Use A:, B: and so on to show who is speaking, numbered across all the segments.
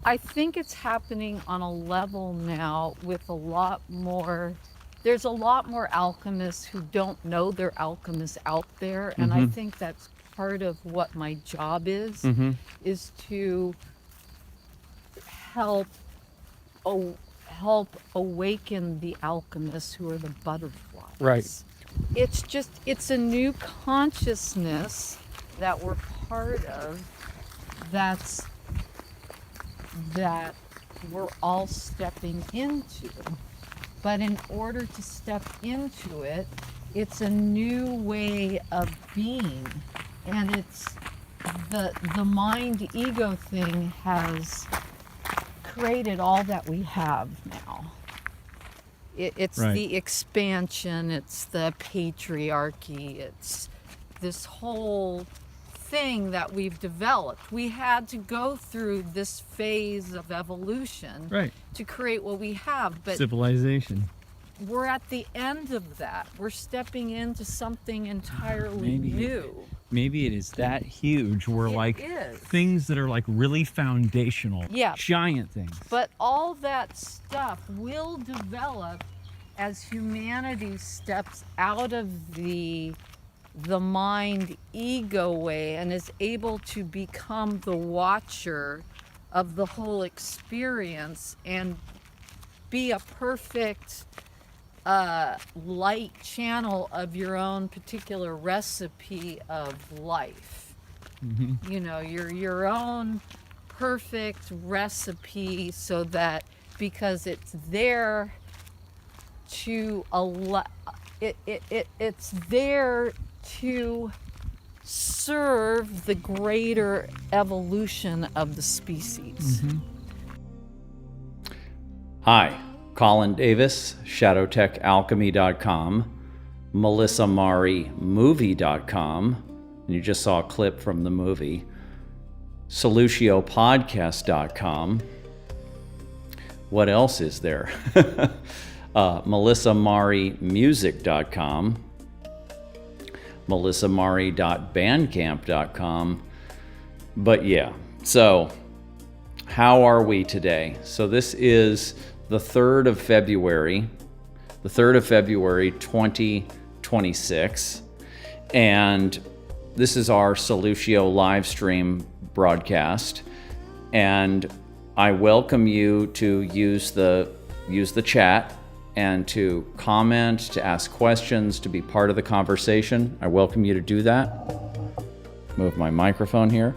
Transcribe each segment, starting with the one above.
A: I think it's happening on a level now with a lot more. There's a lot more alchemists who don't know they're alchemists out there, and I think that's part of what my job is to help help awaken the alchemists who are the butterflies.
B: Right.
A: It's a new consciousness that we're part of, that we're all stepping into. But in order to step into it, it's a new way of being. And it's the mind ego thing has created all that we have now. It's
B: Right.
A: the expansion, it's the patriarchy, it's this whole thing that we've developed. We had to go through this phase of evolution
B: Right.
A: to create what we have, but
B: Civilization.
A: we're at the end of that. We're stepping into something entirely new.
B: Maybe it is that huge. We're
A: It
B: like
A: is.
B: things that are like really foundational.
A: Yeah.
B: Giant things.
A: But all that stuff will develop as humanity steps out of the mind ego way and is able to become the watcher of the whole experience and be a perfect light channel of your own particular recipe of life. You know, your own perfect recipe, so that because it's there to allow it's there to serve the greater evolution of the species.
C: Hi, Colin Davis, ShadowTechAlchemy.com, MelissaMariMovie.com, and you just saw a clip from the movie, SolutioPodcast.com. What else is there? MelissaMariMusic.com, melissamari.bandcamp.com. But yeah, so how are we today? So this is the 3rd of February, 2026, and this is our Solutio live stream broadcast, and I welcome you to use the chat and to comment, to ask questions, to be part of the conversation. I welcome you to do that. Move my microphone here.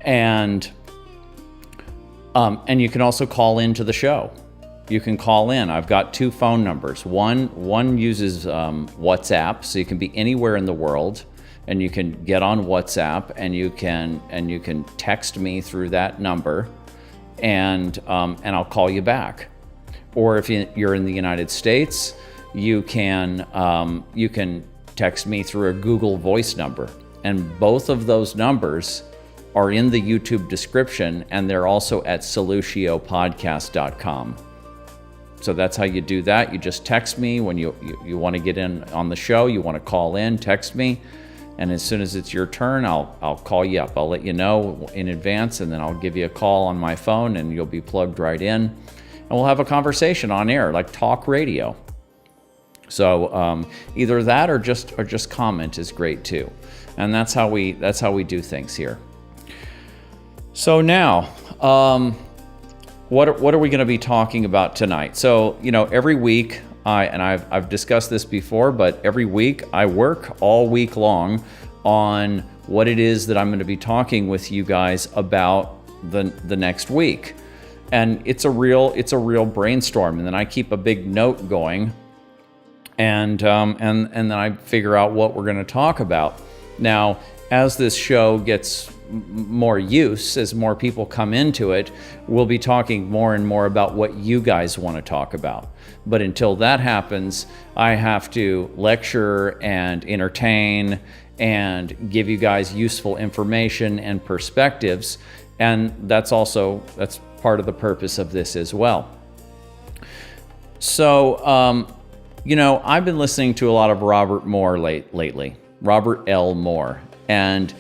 C: And you can also call into the show. You can call in. I've got 2 phone numbers. One uses WhatsApp, so you can be anywhere in the world, and you can get on WhatsApp, and you can text me through that number, and I'll call you back. Or if you're in the United States, you can text me through a Google Voice number, and both of those numbers are in the YouTube description, and they're also at soluciopodcast.com. So that's how you do that. You just text me when you want to get in on the show, you want to call in, text me, and as soon as it's your turn, I'll call you up. I'll let you know in advance, and then I'll give you a call on my phone, and you'll be plugged right in, and we'll have a conversation on air, like talk radio. So either that or just comment is great too, and that's how we do things here. So now, what are we going to be talking about tonight? So every week, I've discussed this before, but every week I work all week long on what it is that I'm going to be talking with you guys about the next week, and it's a real brainstorm, and then I keep a big note going, and then I figure out what we're going to talk about. Now, as this show gets more use, as more people come into it, we'll be talking more and more about what you guys want to talk about. But until that happens, I have to lecture and entertain and give you guys useful information and perspectives, and that's part of the purpose of this as well. So I've been listening to a lot of Robert Moore lately, Robert L. Moore, and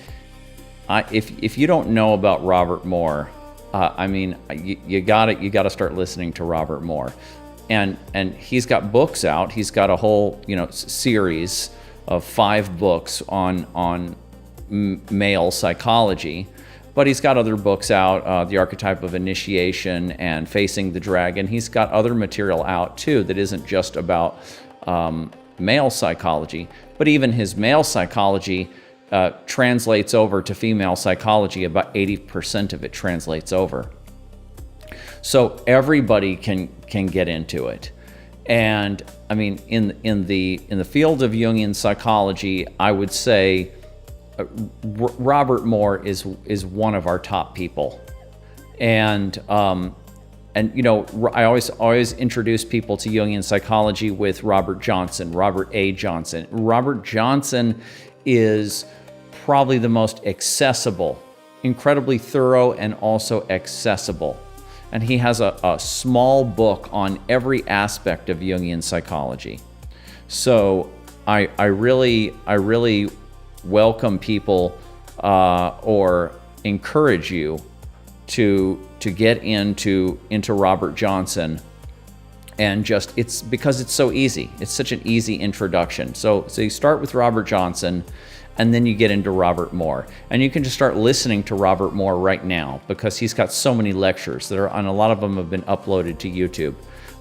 C: if you don't know about Robert Moore, I mean, you gotta start listening to Robert Moore, and he's got books out. He's got a whole series of 5 books on male psychology, but he's got other books out, The Archetype of Initiation and Facing the Dragon. He's got other material out too that isn't just about male psychology, but even his male psychology translates over to female psychology. About 80% of it translates over. So everybody can get into it. And I mean, in the field of Jungian psychology, I would say Robert Moore is one of our top people. And I always introduce people to Jungian psychology with Robert Johnson, Robert A. Johnson. Robert Johnson is probably the most accessible, incredibly thorough, and also accessible. And he has a small book on every aspect of Jungian psychology. So I really welcome people or encourage you to get into Robert Johnson, and just it's because it's so easy. It's such an easy introduction. So you start with Robert Johnson, and then you get into Robert Moore, and you can just start listening to Robert Moore right now because he's got so many lectures that are, and a lot of them have been uploaded to YouTube.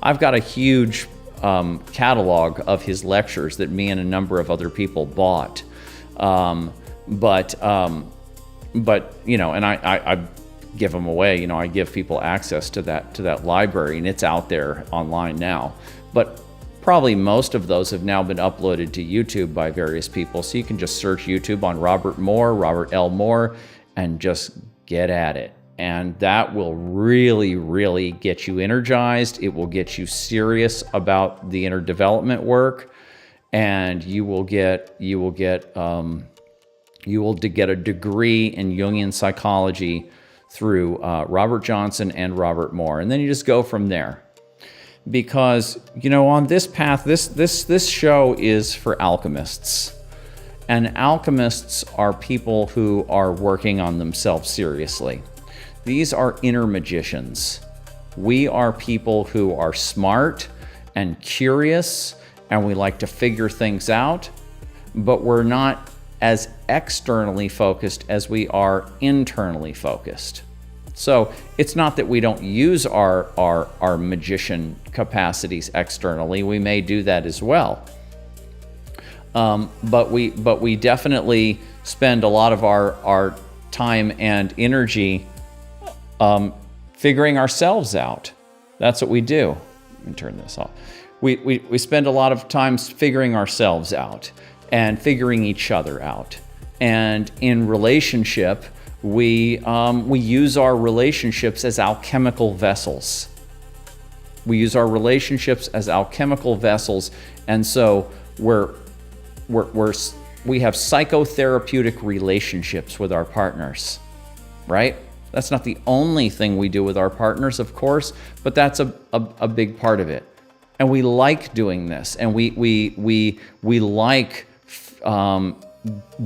C: I've got a huge catalog of his lectures that me and a number of other people bought, but and I give them away. I give people access to that library, and it's out there online now. But probably most of those have now been uploaded to YouTube by various people. So you can just search YouTube on Robert Moore, Robert L. Moore, and just get at it. And that will really, really get you energized. It will get you serious about the inner development work, and you will get a degree in Jungian psychology through Robert Johnson and Robert Moore, and then you just go from there. Because on this path, this show is for alchemists, and alchemists are people who are working on themselves seriously. These are inner magicians. We are people who are smart and curious, and we like to figure things out, but we're not as externally focused as we are internally focused. So it's not that we don't use our magician capacities externally. We may do that as well. But we definitely spend a lot of our time and energy figuring ourselves out. That's what we do. Let me turn this off. We spend a lot of time figuring ourselves out and figuring each other out. And in relationship, we use our relationships as alchemical vessels. We use our relationships as alchemical vessels, and so we have psychotherapeutic relationships with our partners, right? That's not the only thing we do with our partners, of course, but that's a big part of it. And we like doing this, and we like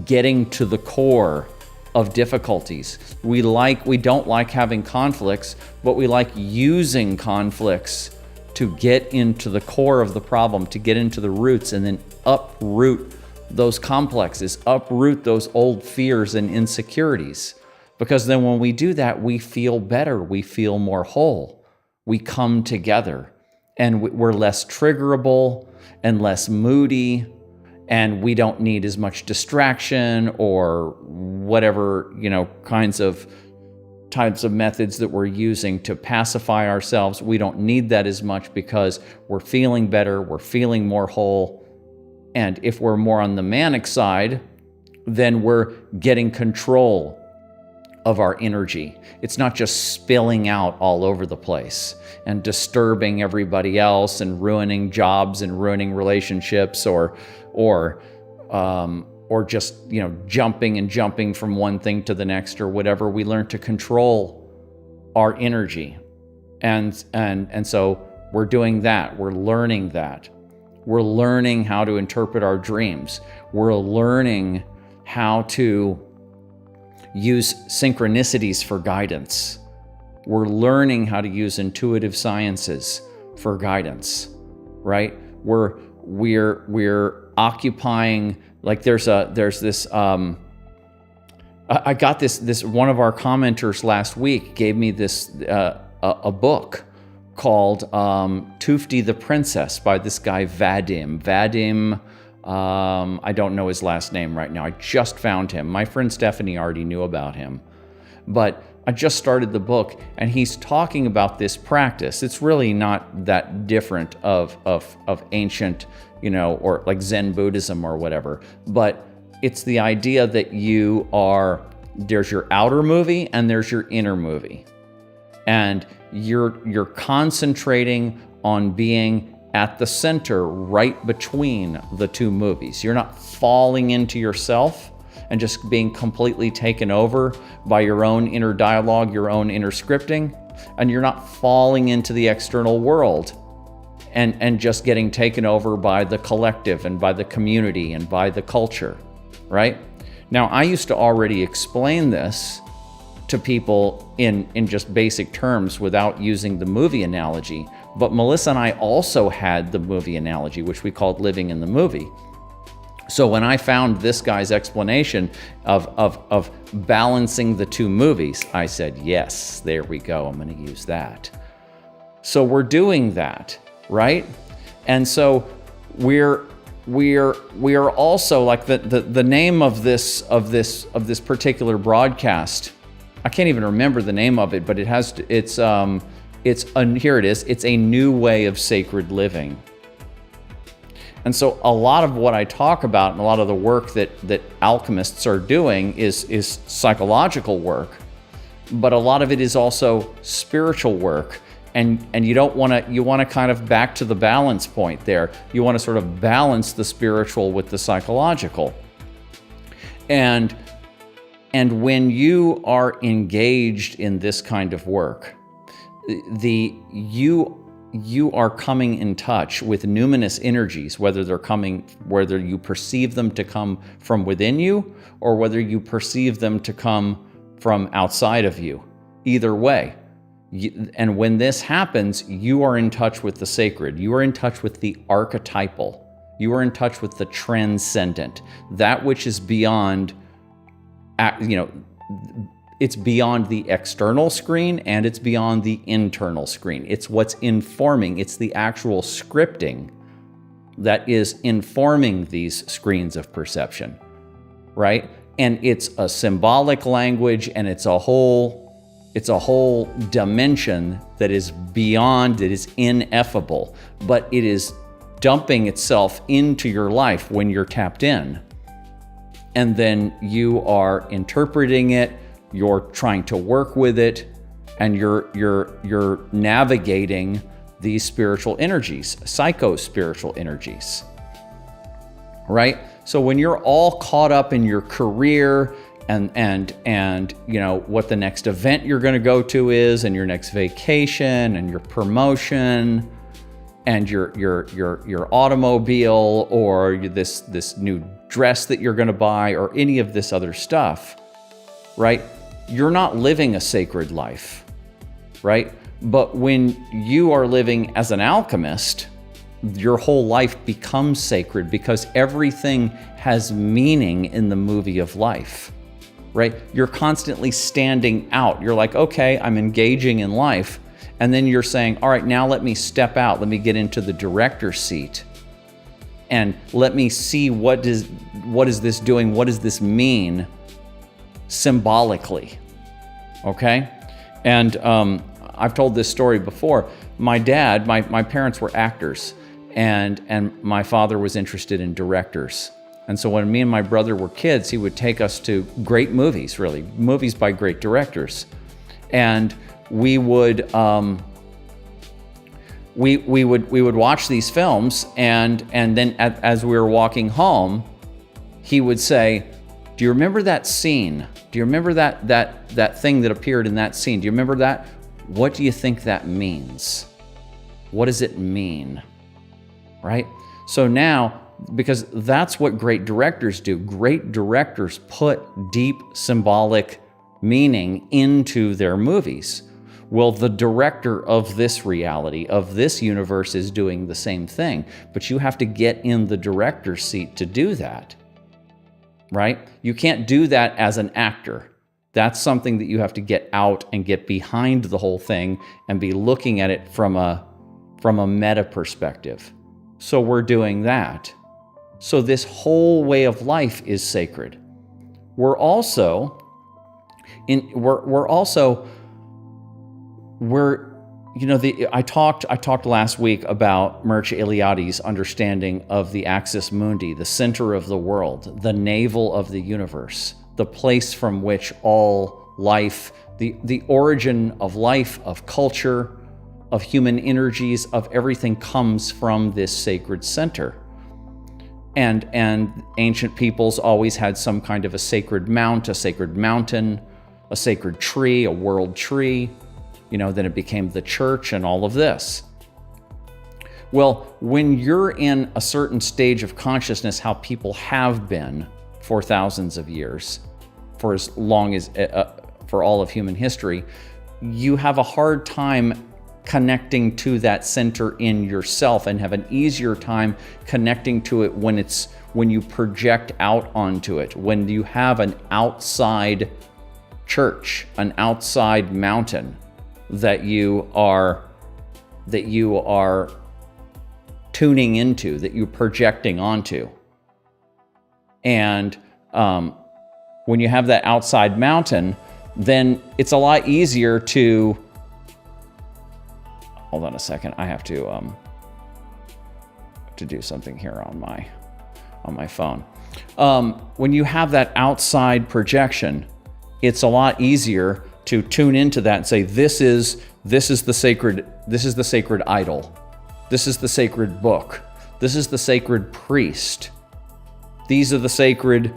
C: getting to the core of difficulties. We don't like having conflicts, but we like using conflicts to get into the core of the problem, to get into the roots, and then uproot those complexes, uproot those old fears and insecurities. Because then when we do that, we feel better, we feel more whole, we come together, and we're less triggerable and less moody, and we don't need as much distraction or whatever, types of methods that we're using to pacify ourselves. We don't need that as much because we're feeling better, we're feeling more whole. And if we're more on the manic side, then we're getting control of our energy. It's not just spilling out all over the place and disturbing everybody else and ruining jobs and ruining relationships or just jumping from one thing to the next or whatever. We learn to control our energy, and so we're doing that. We're learning that. We're learning how to interpret our dreams. We're learning how to use synchronicities for guidance. We're learning how to use intuitive sciences for guidance, right? We're occupying, like there's this I got this one of our commenters last week gave me this a book called Tufti the Princess by this guy Vadim. I don't know his last name right now. I just found him. My friend Stephanie already knew about him, but I just started the book, and he's talking about this practice. It's really not that different of ancient, or like Zen Buddhism or whatever, but it's the idea that there's your outer movie and there's your inner movie. And you're concentrating on being at the center, right between the two movies. You're not falling into yourself and just being completely taken over by your own inner dialogue, your own inner scripting, and you're not falling into the external world and just getting taken over by the collective and by the community and by the culture, right? Now, I used to already explain this to people in just basic terms without using the movie analogy, but Melissa and I also had the movie analogy, which we called living in the movie. So when I found this guy's explanation of balancing the two movies, I said, yes, there we go, I'm going to use that. So we're doing that, right? And so we're also, like, the name of this particular broadcast, I can't even remember the name of it, but here it is. It's a new way of sacred living. And so a lot of what I talk about and a lot of the work that alchemists are doing is psychological work, but a lot of it is also spiritual work. And you want to kind of back to the balance point there. You want to sort of balance the spiritual with the psychological. And when you are engaged in this kind of work, you are coming in touch with numinous energies, whether you perceive them to come from within you or whether you perceive them to come from outside of you. Either way. And when this happens, you are in touch with the sacred. You are in touch with the archetypal. You are in touch with the transcendent. That which is beyond, it's beyond the external screen and it's beyond the internal screen. It's what's informing. It's the actual scripting that is informing these screens of perception, right? And it's a symbolic language, and it's a whole dimension that is beyond, it is ineffable, but it is dumping itself into your life when you're tapped in. And then you are interpreting it, you're trying to work with it, and you're navigating these spiritual energies, psycho-spiritual energies, right? So when you're all caught up in your career and what the next event you're going to go to is, and your next vacation, and your promotion, and your automobile, or this new dress that you're going to buy, or any of this other stuff, right? You're not living a sacred life, right? But when you are living as an alchemist, your whole life becomes sacred because everything has meaning in the movie of life. Right? You're constantly standing out. You're like, okay, I'm engaging in life. And then you're saying, all right, now let me step out. Let me get into the director's seat. And let me see what is this doing? What does this mean symbolically? Okay? And I've told this story before. My dad, my parents were actors, and my father was interested in directors. And so when me and my brother were kids, he would take us to great movies, really, movies by great directors. And we would watch these films, and then as we were walking home, he would say, "Do you remember that scene? Do you remember that thing that appeared in that scene? Do you remember that? What do you think that means? What does it mean?" Right? So now, because that's what great directors do. Great directors put deep symbolic meaning into their movies. Well, the director of this reality, of this universe, is doing the same thing, but you have to get in the director's seat to do that, right? You can't do that as an actor. That's something that you have to get out and get behind the whole thing and be looking at it from a meta perspective. So we're doing that. So this whole way of life is sacred. We're also I talked last week about Mircea Eliade's understanding of the axis mundi, the center of the world, the navel of the universe, the place from which all life, the origin of life, of culture, of human energies, of everything comes from this sacred center. And ancient peoples always had some kind of a sacred mount, a sacred mountain, a sacred tree, a world tree. Then it became the church and all of this. Well, when you're in a certain stage of consciousness, how people have been for thousands of years, for as long as, for all of human history, you have a hard time connecting to that center in yourself, and have an easier time connecting to it when you project out onto it, when you have an outside church, an outside mountain that you are tuning into, that you're projecting onto. And when you have that outside mountain, then it's a lot easier to, hold on a second, I have to do something here on my phone. When you have that outside projection, it's a lot easier to tune into that and say, this is the sacred idol. This is the sacred book. This is the sacred priest. These are the sacred,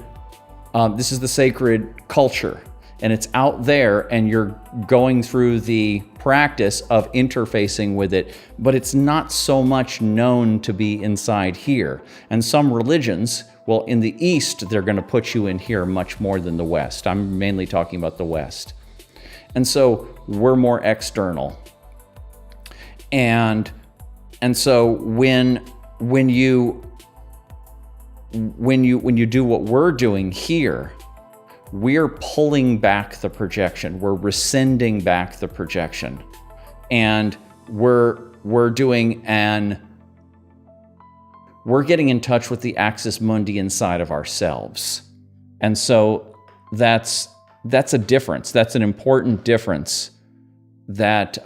C: this is the sacred culture. And it's out there, and you're going through the practice of interfacing with it, but it's not so much known to be inside here. And some religions, well, in the East, they're going to put you in here much more than the West. I'm mainly talking about the West. And so we're more external. And so when you do what we're doing here, we're pulling back the projection. We're rescinding back the projection. And we're getting in touch with the axis mundi inside of ourselves. And so that's a difference. That's an important difference that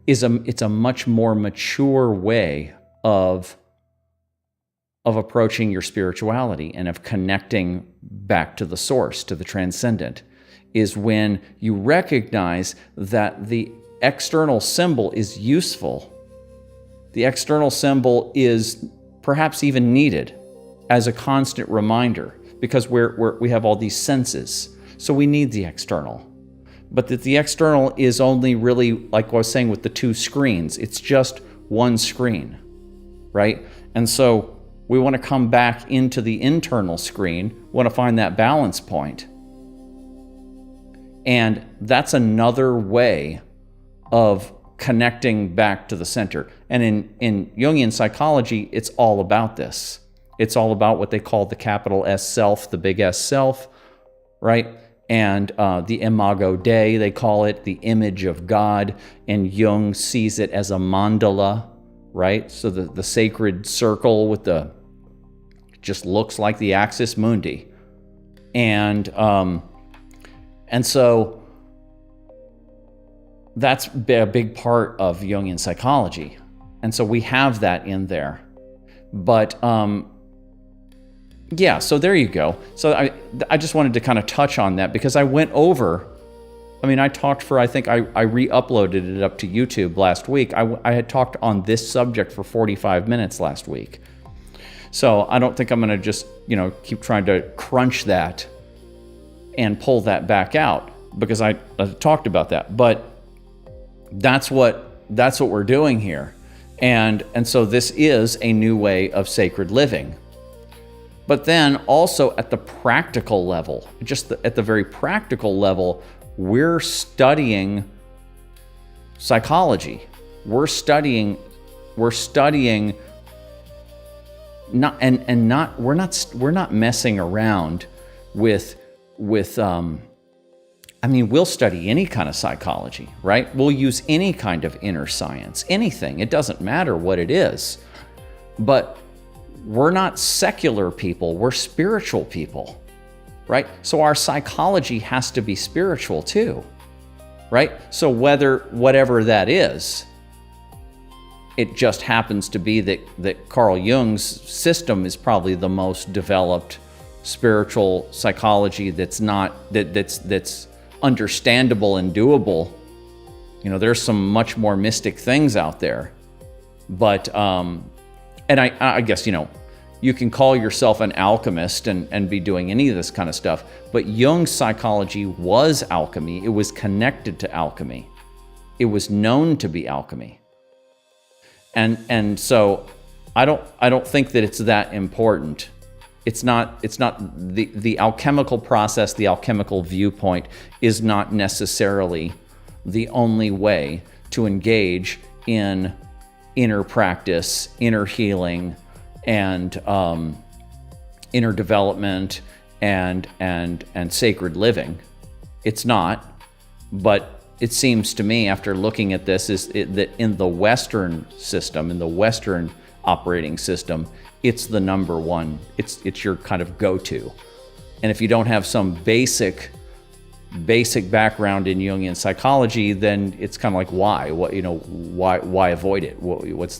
C: it's a much more mature way of approaching your spirituality and of connecting back to the source, to the transcendent, is when you recognize that the external symbol is useful. The external symbol is perhaps even needed as a constant reminder, because we have all these senses. So we need the external. But that the external is only really, like I was saying with the two screens, it's just one screen, right? And so we want to come back into the internal screen, we want to find that balance point. And that's another way of connecting back to the center. And in Jungian psychology, it's all about this. It's all about what they call the capital S self, the big S self, right? And the imago Dei, they call it, the image of God. And Jung sees it as a mandala, right? So the sacred circle with just looks like the axis mundi. And so that's a big part of Jungian psychology. And so we have that in there. But yeah, so there you go. So I just wanted to kind of touch on that, because I went over, I talked for, I think I re-uploaded it up to YouTube last week. I had talked on this subject for 45 minutes last week. So I don't think I'm going to just, keep trying to crunch that and pull that back out, because I talked about that. But that's what we're doing here. And so this is a new way of sacred living. But then also at the practical level, at the very practical level, we're studying psychology. We're studying not and not we're not messing around with I mean, we'll study any kind of psychology, right? We'll use any kind of inner science, anything. It doesn't matter what it is. But we're not secular people, we're spiritual people, right? So our psychology has to be spiritual too, right? So whatever that is, it just happens to be that Carl Jung's system is probably the most developed spiritual psychology that's understandable and doable. You know, there's some much more mystic things out there. But, and I guess, you know, you can call yourself an alchemist and be doing any of this kind of stuff, but Jung's psychology was alchemy. It was connected to alchemy. It was known to be alchemy. And so I don't think that it's that important. It's not the alchemical process, the alchemical viewpoint is not necessarily the only way to engage in inner practice, inner healing, and inner development and sacred living. It's not, but it seems to me, after looking at this, that in the Western system, in the Western operating system, it's the number one. It's your kind of go-to. And if you don't have some basic background in Jungian psychology, then it's kind of like, why? Why avoid it? What's,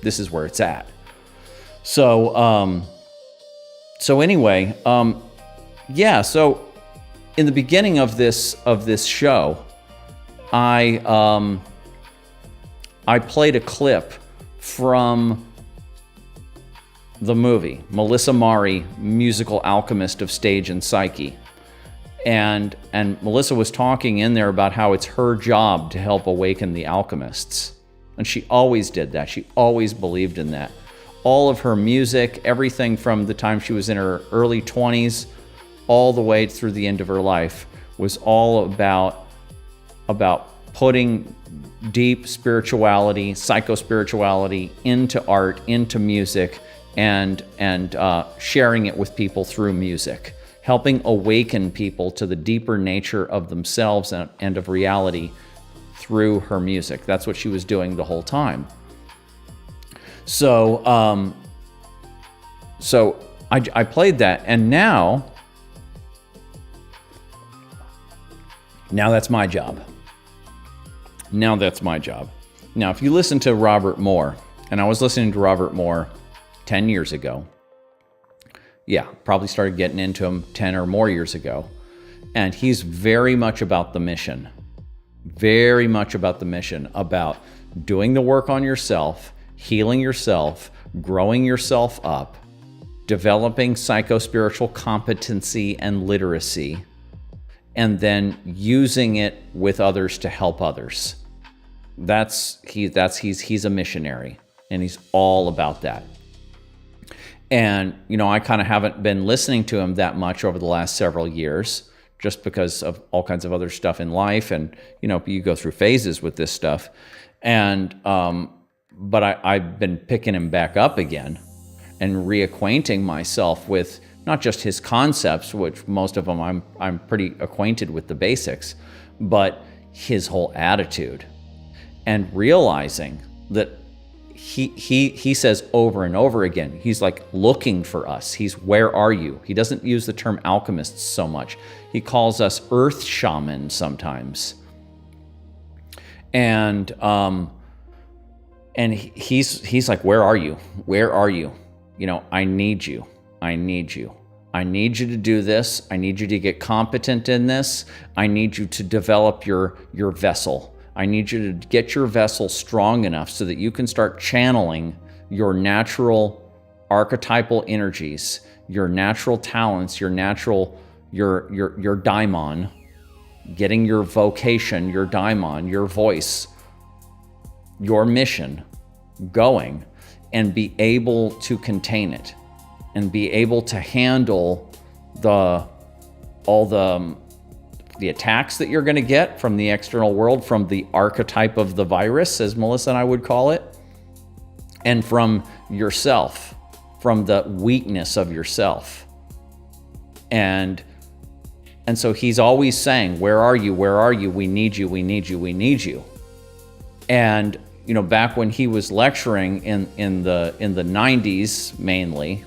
C: this is where it's at. So anyway, yeah. So in the beginning of this show, I played a clip from the movie Melissa Mari, Musical Alchemist of Stage and Psyche. And Melissa was talking in there about how it's her job to help awaken the alchemists. And she always did that. She always believed in that. All of her music, everything from the time she was in her early 20s all the way through the end of her life, was all about putting deep spirituality, psychospirituality into art, into music, and sharing it with people through music, helping awaken people to the deeper nature of themselves and of reality through her music. That's what she was doing the whole time. So I played that, and now that's my job. Now that's my job. Now, if you listen to Robert Moore, and I was listening to Robert Moore 10 years ago. Yeah, probably started getting into him 10 or more years ago. And he's very much about the mission. Very much about the mission, about doing the work on yourself, healing yourself, growing yourself up, developing psychospiritual competency and literacy, and then using it with others to help others. He's a missionary, and he's all about that. And, I kind of haven't been listening to him that much over the last several years, just because of all kinds of other stuff in life. And, you go through phases with this stuff. And, but I've been picking him back up again and reacquainting myself with not just his concepts, which most of them I'm pretty acquainted with the basics, but his whole attitude, and realizing that he says over and over again, he's like looking for us. He's, where are you? He doesn't use the term alchemists so much. He calls us earth shamans sometimes. And he's like, where are you? Where are you? I need you. I need you. I need you to do this. I need you to get competent in this. I need you to develop your vessel. I need you to get your vessel strong enough so that you can start channeling your natural archetypal energies, your natural talents, your daimon, getting your vocation, your daimon, your voice, your mission going, and be able to contain it, and be able to handle all the the attacks that you're going to get from the external world, from the archetype of the virus, as Melissa and I would call it, and from yourself, from the weakness of yourself. And so he's always saying, where are you? Where are you? We need you. We need you. We need you. And, you know, back when he was lecturing in the 90s, mainly,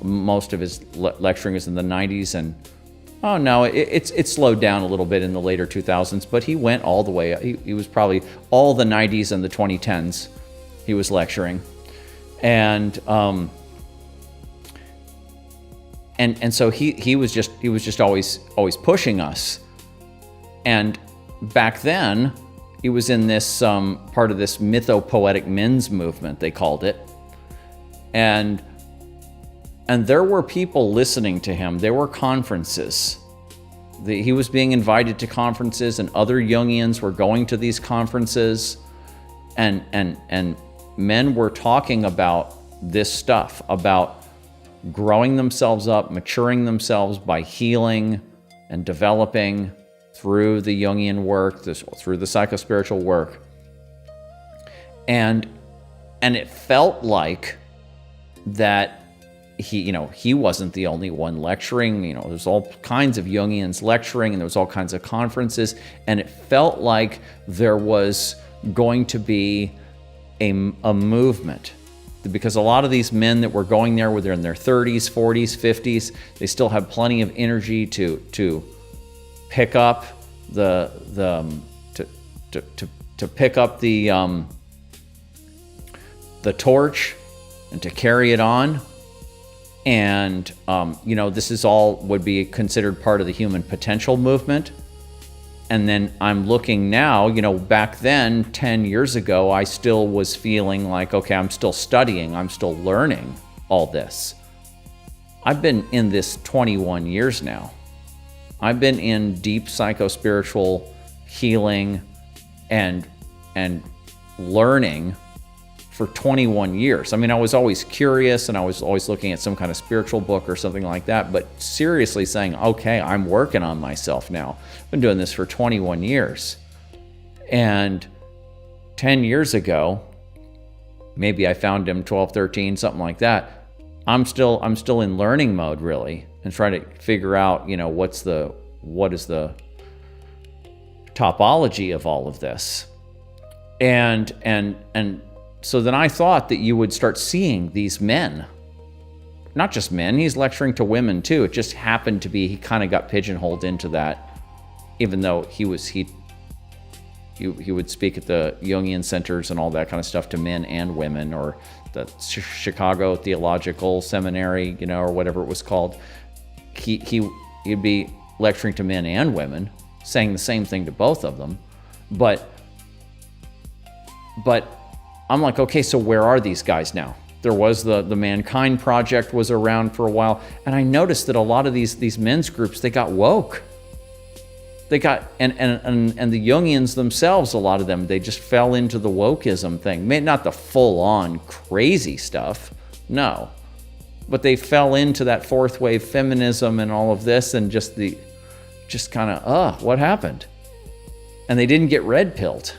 C: most of his lecturing is in the 90s, and oh no, it slowed down a little bit in the later 2000s, but he went all the way. He was probably all the 90s and the 2010s he was lecturing. And so he was just always pushing us. And back then, he was in this part of this mythopoetic men's movement, they called it. And there were people listening to him. There were conferences. He was being invited to conferences, and other Jungians were going to these conferences, and men were talking about this stuff, about growing themselves up, maturing themselves by healing and developing through the Jungian work, through the psychospiritual work. And it felt like that he wasn't the only one lecturing. There's all kinds of Jungians lecturing, and there was all kinds of conferences, and it felt like there was going to be a movement, because a lot of these men that were going there, whether in their 30s, 40s, 50s, they still have plenty of energy to pick up the torch and to carry it on. And, this is all would be considered part of the human potential movement. And then I'm looking now, back then, 10 years ago, I still was feeling like, okay, I'm still studying, I'm still learning all this. I've been in this 21 years now. I've been in deep psychospiritual healing and learning for 21 years. I mean, I was always curious, and I was always looking at some kind of spiritual book or something like that, but seriously saying, okay, I'm working on myself now. I've been doing this for 21 years. And 10 years ago, maybe I found him 12, 13, something like that. I'm still in learning mode, really, and trying to figure out, what is the topology of all of this. And so then I thought that you would start seeing these men, not just men, he's lecturing to women too. It just happened to be, he kind of got pigeonholed into that, even though he would speak at the Jungian centers and all that kind of stuff to men and women, or the Chicago Theological Seminary, or whatever it was called. He'd be lecturing to men and women, saying the same thing to both of them. But I'm like, okay, so where are these guys now? There was the Mankind Project was around for a while, and I noticed that a lot of these men's groups, they got woke. They got, and the Jungians themselves, a lot of them, they just fell into the wokeism thing. Not the full-on crazy stuff, no. But they fell into that fourth wave feminism and all of this, and just kind of, what happened? And they didn't get red-pilled.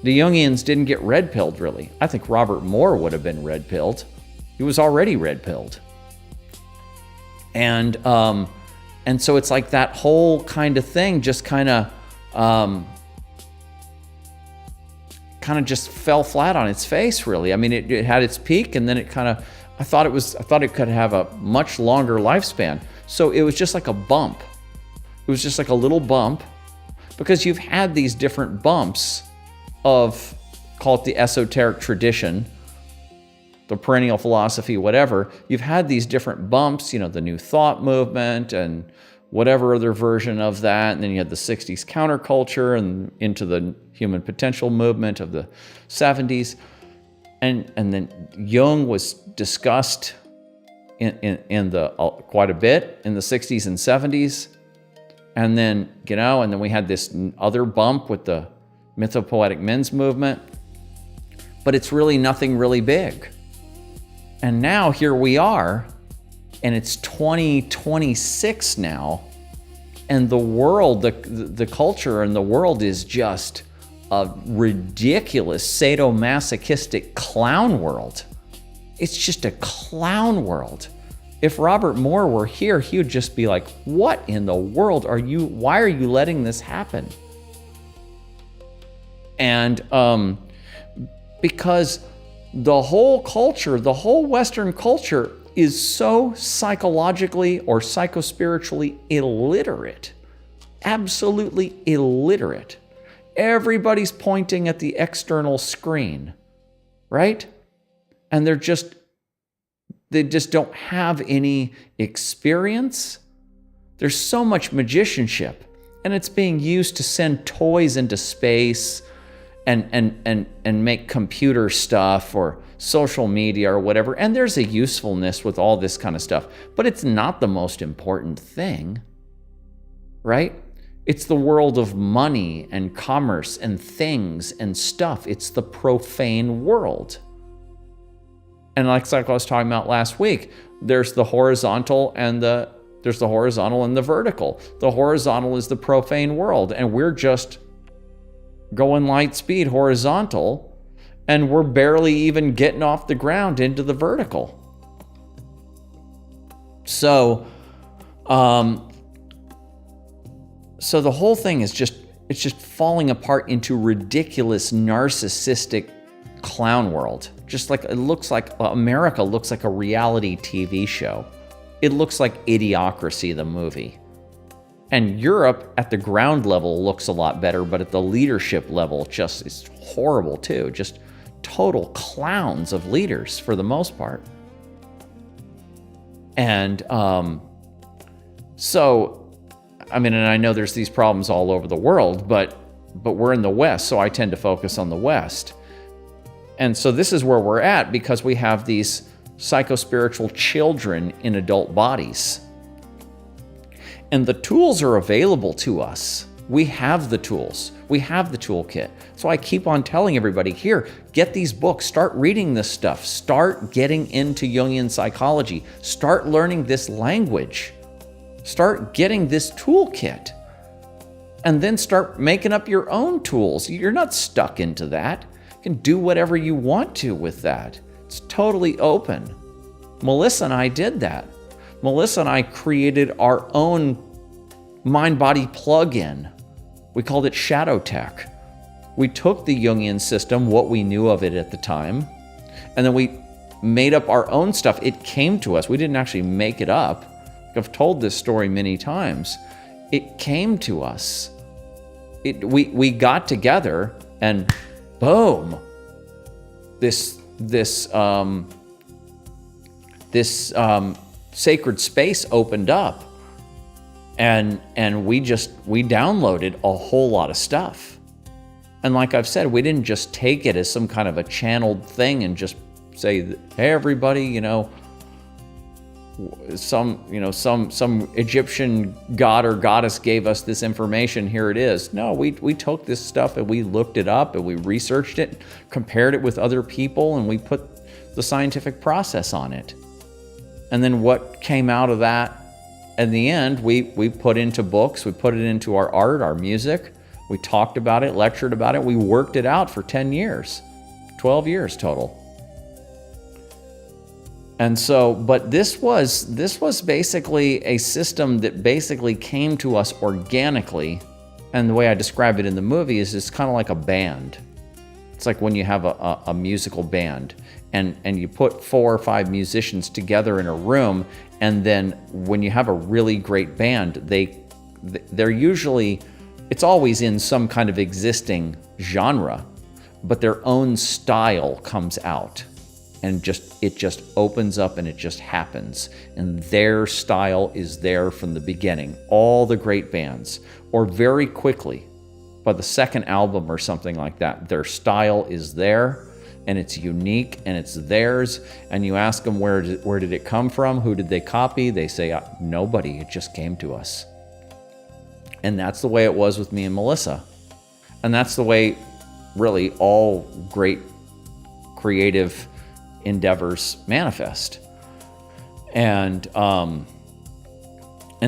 C: The Jungians didn't get red-pilled, really. I think Robert Moore would have been red-pilled. He was already red-pilled. And so it's like that whole kind of thing just kind of just fell flat on its face, really. I mean, it had its peak, and then it kind of, I thought it could have a much longer lifespan. So it was just like a bump. It was just like a little bump, because you've had these different bumps of, call it the esoteric tradition, the perennial philosophy, whatever. You've had these different bumps, the New Thought movement and whatever other version of that. And then you had the 60s counterculture and into the human potential movement of the 70s. And then Jung was discussed in the quite a bit in the 60s and 70s. And then, and then we had this other bump with the mythopoetic men's movement, but it's really nothing really big. And now here we are, and it's 2026 now, And the world, the culture and the world is just a ridiculous sadomasochistic clown world. It's just a clown world. If Robert Moore were here, he would just be like, what in the world why are you letting this happen? And because the whole culture, the whole Western culture is so psychologically or psychospiritually illiterate, absolutely illiterate. Everybody's pointing at the external screen, right? And they just don't have any experience. There's so much magicianship, and it's being used to send toys into space and make computer stuff or social media or whatever. And there's a usefulness with all this kind of stuff, but it's not the most important thing, right? It's the world of money and commerce and things and stuff. It's the profane world. And like I was talking about last week, there's the horizontal and the vertical. The horizontal is the profane world, and we're just going light speed horizontal, and we're barely even getting off the ground into the vertical. So the whole thing is just falling apart into ridiculous narcissistic clown world. Just like it looks like America looks like a reality TV show. It looks like Idiocracy, the movie. And Europe at the ground level looks a lot better, but at the leadership level just is horrible too. Just total clowns of leaders for the most part. And so, I mean, and I know there's these problems all over the world, but we're in the West, so I tend to focus on the West. And so this is where we're at because we have these psychospiritual children in adult bodies. And the tools are available to us. We have the tools. We have the toolkit. So I keep on telling everybody, here, get these books, start reading this stuff, start getting into Jungian psychology, start learning this language, start getting this toolkit, and then start making up your own tools. You're not stuck into that. You can do whatever you want to with that. It's totally open. Melissa and I did that. Melissa and I created our own mind-body plug-in. We called it Shadow Tech. We took the Jungian system, what we knew of it at the time, and then we made up our own stuff. It came to us. We didn't actually make it up. I've told this story many times. It came to us. We got together and boom, this sacred space opened up, and we downloaded a whole lot of stuff. And like I've said, we didn't just take it as some kind of a channeled thing and just say, hey everybody, some Egyptian god or goddess gave us this information, here it is. No, we took this stuff and we looked it up and we researched it, compared it with other people, and we put the scientific process on it. And then what came out of that in the end, we put into books, we put it into our art, our music, we talked about it, lectured about it, we worked it out for 10 years, 12 years total. And so, but this was basically a system that basically came to us organically. And the way I describe it in the movie is it's kind of like a band. It's like when you have a musical band and you put 4 or 5 musicians together in a room, and then when you have a really great band, they're usually, it's always in some kind of existing genre, but their own style comes out. And it just opens up and it just happens. And their style is there from the beginning. All the great bands, or very quickly, by the second album or something like that, their style is there and it's unique and it's theirs. And you ask them, where did it come from? Who did they copy? They say, nobody, it just came to us. And that's the way it was with me and Melissa. And that's the way really all great creative endeavors manifest. And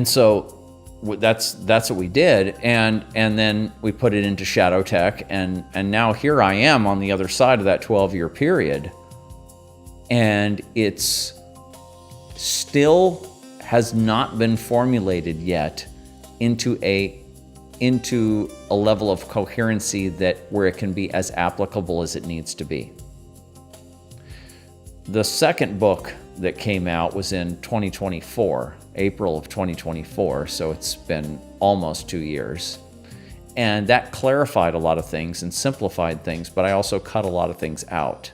C: so that's what we did, and then we put it into Shadow Tech, and now here I am on the other side of that 12-year period, and it's still has not been formulated yet into a level of coherency where it can be as applicable as it needs to be. The second book that came out was in 2024, April of 2024, so it's been almost 2 years. And that clarified a lot of things and simplified things, but I also cut a lot of things out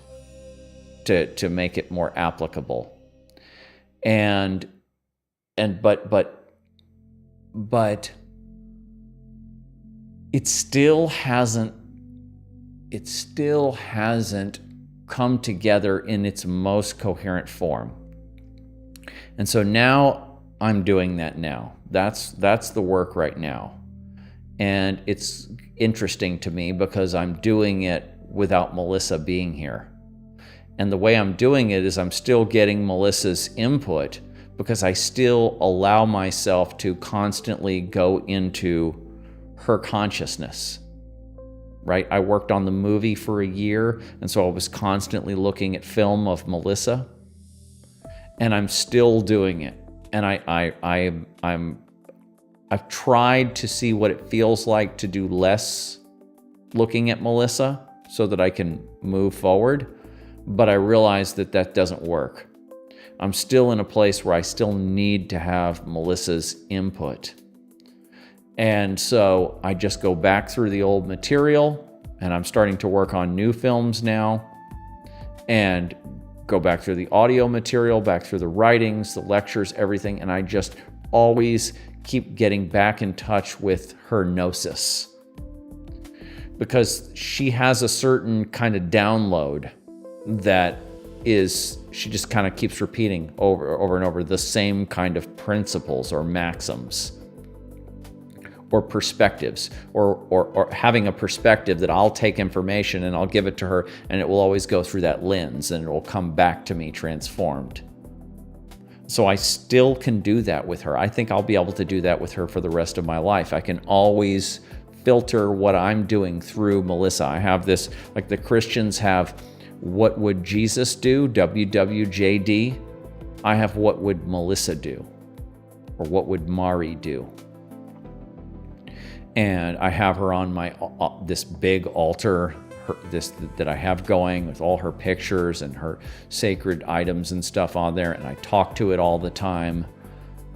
C: to make it more applicable. But it still hasn't come together in its most coherent form. And so now I'm doing that now. That's the work right now. And it's interesting to me because I'm doing it without Melissa being here. And the way I'm doing it is I'm still getting Melissa's input because I still allow myself to constantly go into her consciousness, right? I worked on the movie for a year, and so I was constantly looking at film of Melissa, and I'm still doing it. And I've tried to see what it feels like to do less looking at Melissa so that I can move forward, but I realize that doesn't work. I'm still in a place where I still need to have Melissa's input. And so I just go back through the old material, and I'm starting to work on new films now, and go back through the audio material, back through the writings, the lectures, everything, and I just always keep getting back in touch with her gnosis. Because she has a certain kind of download that is, she just kind of keeps repeating over and over the same kind of principles or maxims or perspectives, or having a perspective that I'll take information and I'll give it to her, and it will always go through that lens and it will come back to me transformed. So I still can do that with her. I think I'll be able to do that with her for the rest of my life. I can always filter what I'm doing through Melissa. I have this, like the Christians have, what would Jesus do? WWJD. I have what would Melissa do? Or what would Mari do? And I have her on my this big altar, that I have going with all her pictures and her sacred items and stuff on there, and I talk to it all the time.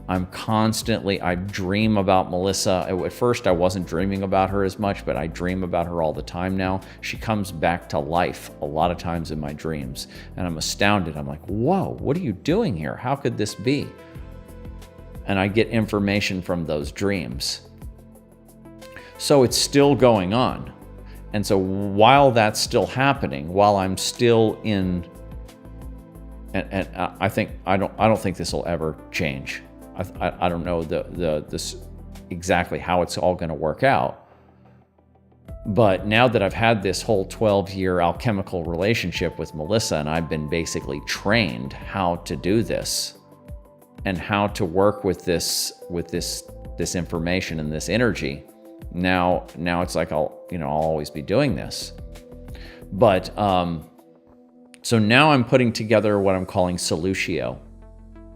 C: I dream about Melissa. At first I wasn't dreaming about her as much, but I dream about her all the time now. She comes back to life a lot of times in my dreams, and I'm astounded. I'm like, whoa, what are you doing here? How could this be? And I get information from those dreams. So it's still going on. And so while that's still happening, while I'm still in, and I don't think this will ever change. I don't know this exactly how it's all going to work out. But now that I've had this whole 12-year alchemical relationship with Melissa, and I've been basically trained how to do this and how to work with this information and this energy, now it's like I'll always be doing this. But so now I'm putting together what I'm calling Solutio.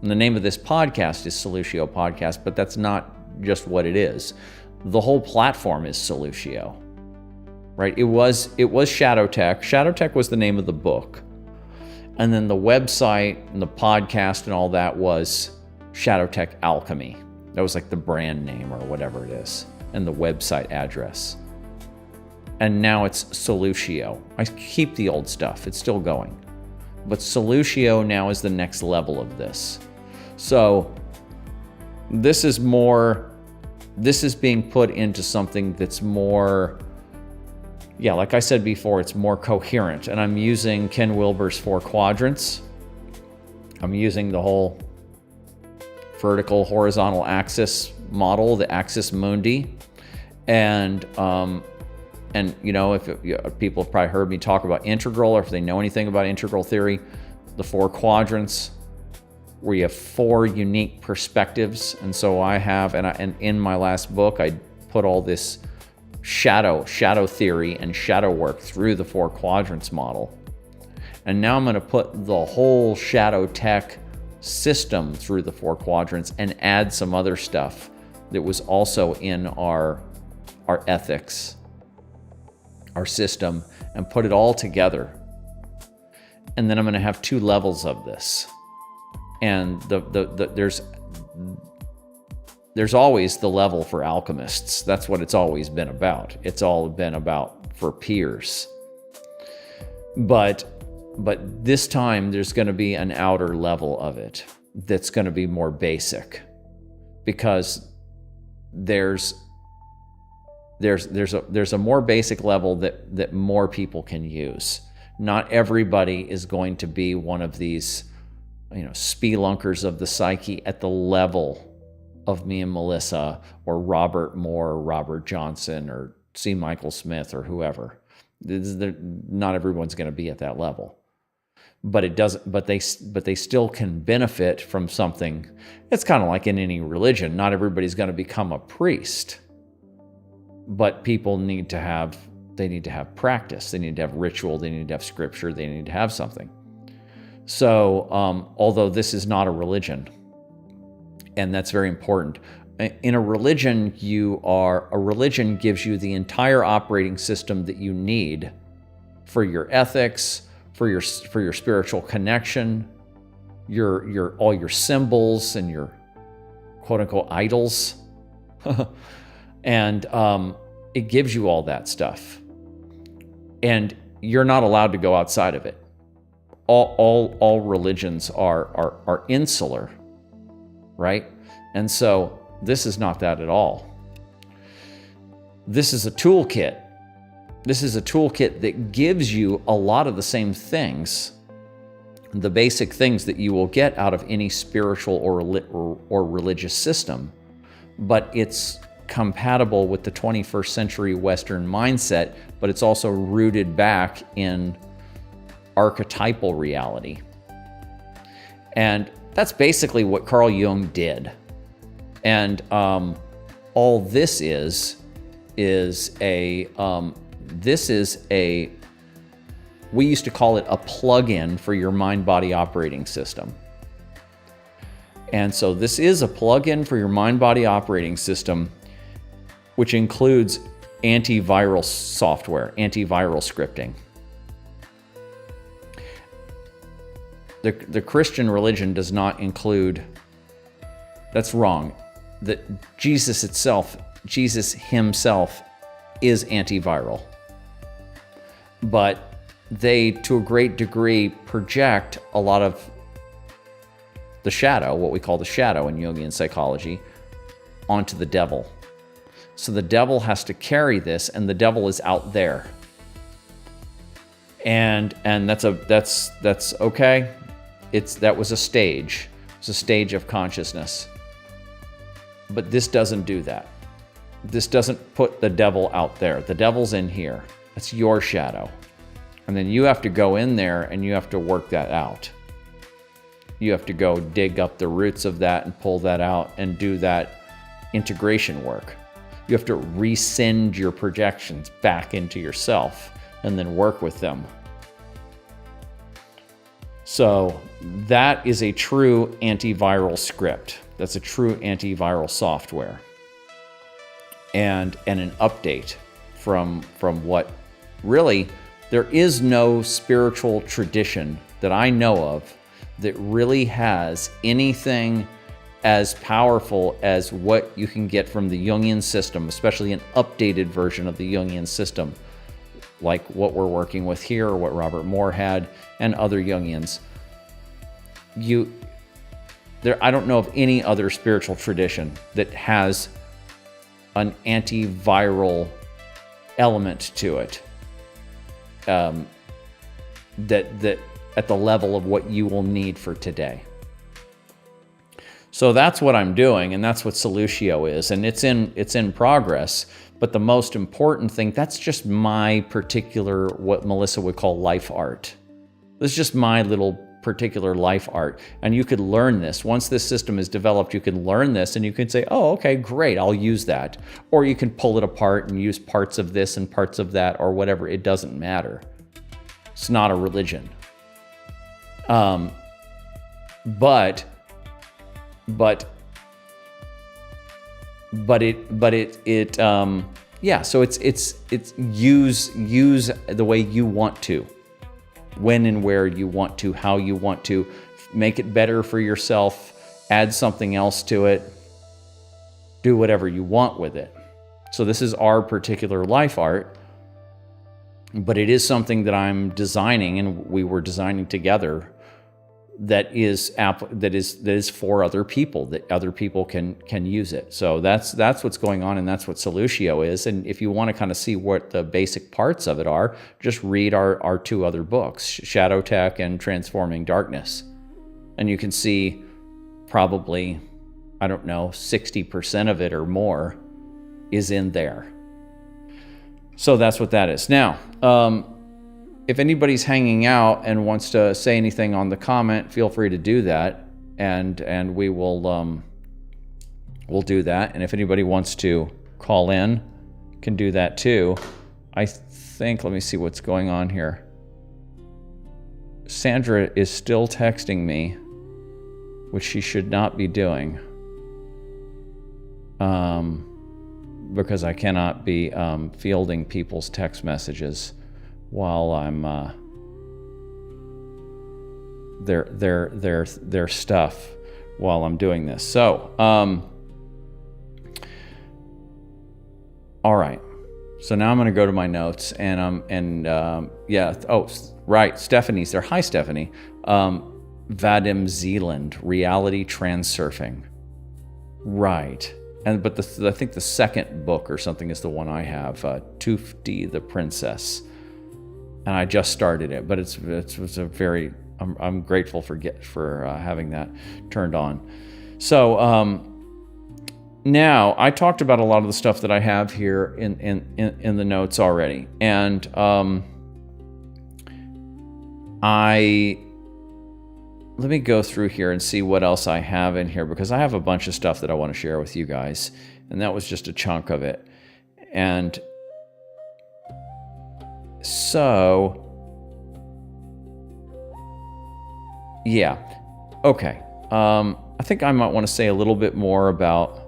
C: And the name of this podcast is Solutio Podcast, but that's not just what it is. The whole platform is Solutio, right? It was Shadow Tech. Shadow Tech was the name of the book. And then the website and the podcast and all that was Shadow Tech Alchemy. That was like the brand name or whatever it is, and the website address. And now it's Solutio. I keep the old stuff. It's still going. But Solutio now is the next level of this. So this is being put into something that's more, like I said before, it's more coherent. And I'm using Ken Wilber's 4 quadrants. I'm using the whole vertical horizontal axis model, the axis mundi. And if people have probably heard me talk about integral, or if they know anything about integral theory, the 4 quadrants, where you have 4 unique perspectives. And so I have, and in my last book, I put all this shadow theory and shadow work through the 4 quadrants model. And now I'm going to put the whole shadow tech system through the 4 quadrants and add some other stuff that was also in our ethics, our system, and put it all together. And then I'm going to have 2 levels of this. And there's always the level for alchemists. That's what it's always been about. It's all been about for peers. But this time there's going to be an outer level of it that's going to be more basic, because there's a more basic level that more people can use. Not everybody is going to be one of these, spelunkers of the psyche at the level of me and Melissa, or Robert Moore, or Robert Johnson, or C. Michael Smith, or whoever. Not everyone's going to be at that level, but it doesn't. But they still can benefit from something. It's kind of like in any religion. Not everybody's going to become a priest, but people need to have. They need to have practice. They need to have ritual. They need to have scripture. They need to have something. So, although this is not a religion, and that's very important. In a religion, a religion gives you the entire operating system that you need for your ethics, for your spiritual connection, all your symbols and your quote unquote idols, and it gives you all that stuff, and you're not allowed to go outside of it. All religions are insular, right? And so this is not that at all. This is a toolkit. This is a toolkit that gives you a lot of the same things, the basic things that you will get out of any spiritual or religious system, but it's compatible with the 21st century Western mindset, but it's also rooted back in archetypal reality. And that's basically what Carl Jung did. And all this is a we used to call it a plug-in for your mind-body operating system. And so this is a plug-in for your mind-body operating system, which includes antiviral software, antiviral scripting. The Christian religion does not include, that's wrong. Jesus himself is antiviral. But they, to a great degree, project a lot of the shadow, what we call the shadow in Jungian psychology, onto the devil. So the devil has to carry this, and the devil is out there. And that's okay. That was a stage. It's a stage of consciousness. But this doesn't do that. This doesn't put the devil out there. The devil's in here. It's your shadow. And then you have to go in there and you have to work that out. You have to go dig up the roots of that and pull that out and do that integration work. You have to resend your projections back into yourself and then work with them. So that is a true antiviral script. That's a true antiviral software. And an update from what really, there is no spiritual tradition that I know of that really has anything as powerful as what you can get from the Jungian system, especially an updated version of the Jungian system, like what we're working with here, or what Robert Moore had, and other Jungians. I don't know of any other spiritual tradition that has an antiviral element to it, that at the level of what you will need for today. So that's what I'm doing, and that's what Solutio is, and it's in progress. But the most important thing, that's just my particular, what Melissa would call life art. This is just my little particular life art. And you could learn this. Once this system is developed, you can learn this and you can say, oh, okay, great, I'll use that. Or you can pull it apart and use parts of this and parts of that or whatever. It doesn't matter. It's not a religion. But so it's use the way you want to, when and where you want to, how you want to, make it better for yourself, add something else to it, do whatever you want with it. So this is our particular life art, but it is something that I'm designing and we were designing together that is for other people, that other people can use it. So that's what's going on, and that's what Solutio is. And if you want to kind of see what the basic parts of it are, just read our two other books, Shadow Tech and Transforming Darkness. And you can see probably, I don't know, 60% of it or more is in there. So that's what that is. Now, if anybody's hanging out and wants to say anything on the comment, feel free to do that, and we will we'll do that. And if anybody wants to call in, can do that too. I think, let me see what's going on here. Sandra is still texting me, which she should not be doing, because I cannot be fielding people's text messages while I'm their stuff while I'm doing this. So, all right. So now I'm going to go to my notes yeah. Oh, right. Stephanie's there. Hi, Stephanie. Vadim Zealand, reality transurfing. Right. But I think the second book or something is the one I have, Tufti the Princess. And I just started it, but it's a very, I'm grateful for having that turned on. So now I talked about a lot of the stuff that I have here in the notes already, and let me go through here and see what else I have in here, because I have a bunch of stuff that I want to share with you guys, and that was just a chunk of it. And so, yeah, okay. I think I might want to say a little bit more about,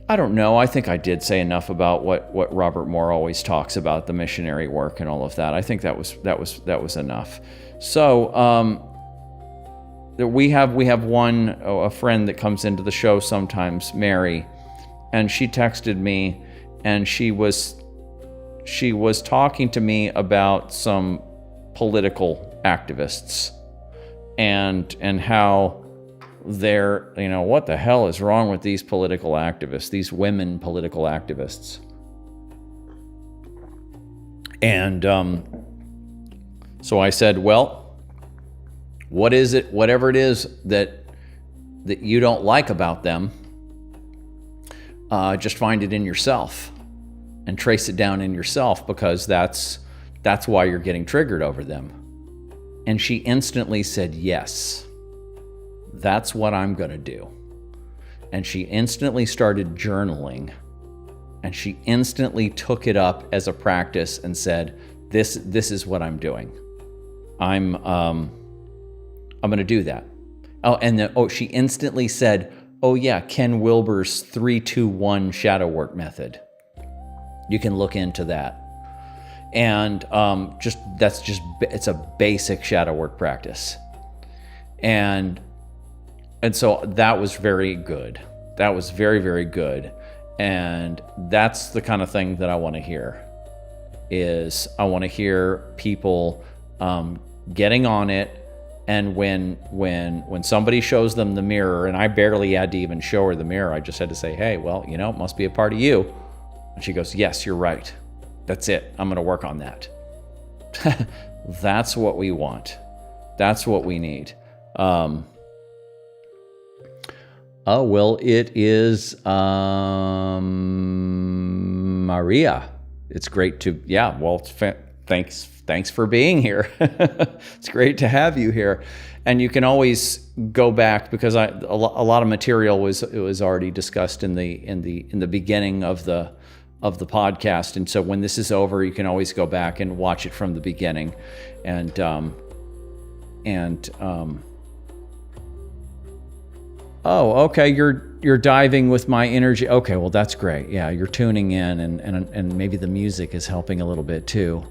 C: I don't know. I think I did say enough about what Robert Moore always talks about, the missionary work and all of that. I think that was enough. So, we have a friend that comes into the show sometimes, Mary, and she texted me, and she was talking to me about some political activists and how they're, what the hell is wrong with these political activists, these women political activists. And so I said, well, what is it, whatever it is that you don't like about them, just find it in yourself and trace it down in yourself, because that's why you're getting triggered over them. And she instantly said, yes, that's what I'm going to do. And she instantly started journaling, and she instantly took it up as a practice and said, this is what I'm doing. I'm going to do that. Oh, and then, she instantly said, oh yeah, Ken Wilber's 3-2-1 shadow work method. You can look into that. And it's a basic shadow work practice. And so that was very good. That was very, very good. And that's the kind of thing that I want to hear. Is I want to hear people getting on it. And when somebody shows them the mirror, and I barely had to even show her the mirror, I just had to say, hey, well, it must be a part of you. And she goes, yes, you're right. That's it. I'm going to work on that. That's what we want. That's what we need. Oh, well, it is Maria. It's great to, yeah, well, thanks for being here. It's great to have you here. And you can always go back, because a lot of material was already discussed in the beginning of the podcast. And so when this is over, you can always go back and watch it from the beginning. Oh, okay, you're diving with my energy. Okay, well, that's great. Yeah, you're tuning in, and maybe the music is helping a little bit too.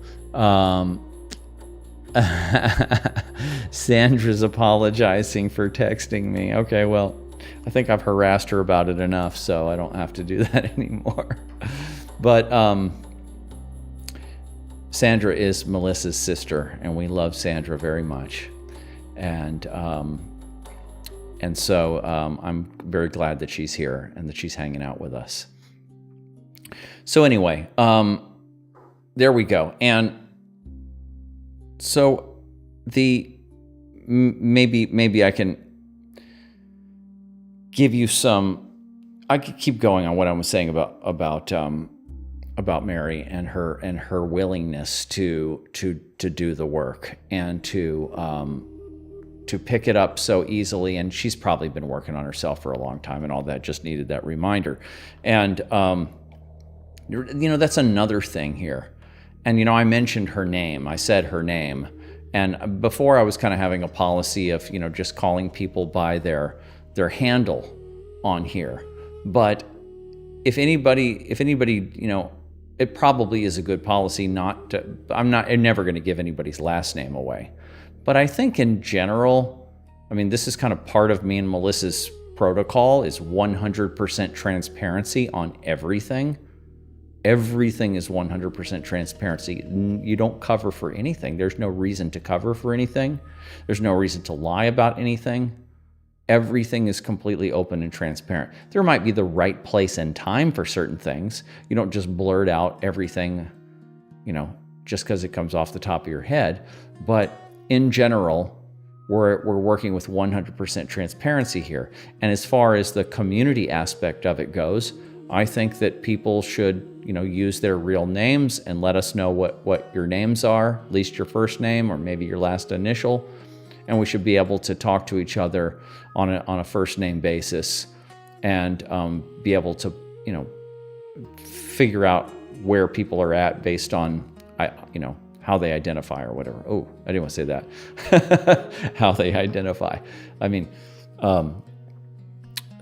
C: Sandra's apologizing for texting me. Okay, well, I think I've harassed her about it enough, so I don't have to do that anymore. But Sandra is Melissa's sister, and we love Sandra very much. And so I'm very glad that she's here and that she's hanging out with us. So anyway, there we go. And so maybe I can give you some. I could keep going on what I was saying about Mary and her willingness to do the work and to pick it up so easily. And she's probably been working on herself for a long time, and all that just needed that reminder. And that's another thing here. And I mentioned her name. I said her name. And before, I was kind of having a policy of just calling people by their handle on here. But if anybody, it probably is a good policy not to. I'm never going to give anybody's last name away. But I think in general, this is kind of part of me and Melissa's protocol, is 100% transparency on everything. Everything is 100% transparency. You don't cover for anything. There's no reason to cover for anything. There's no reason to lie about anything. Everything is completely open and transparent. There might be the right place and time for certain things. You don't just blurt out everything, just because it comes off the top of your head. But in general, we're working with 100% transparency here. And as far as the community aspect of it goes, I think that people should, use their real names and let us know what your names are, at least your first name or maybe your last initial. And we should be able to talk to each other on a first name basis and be able to, figure out where people are at based on, how they identify or whatever. Oh, I didn't want to say that. How they identify.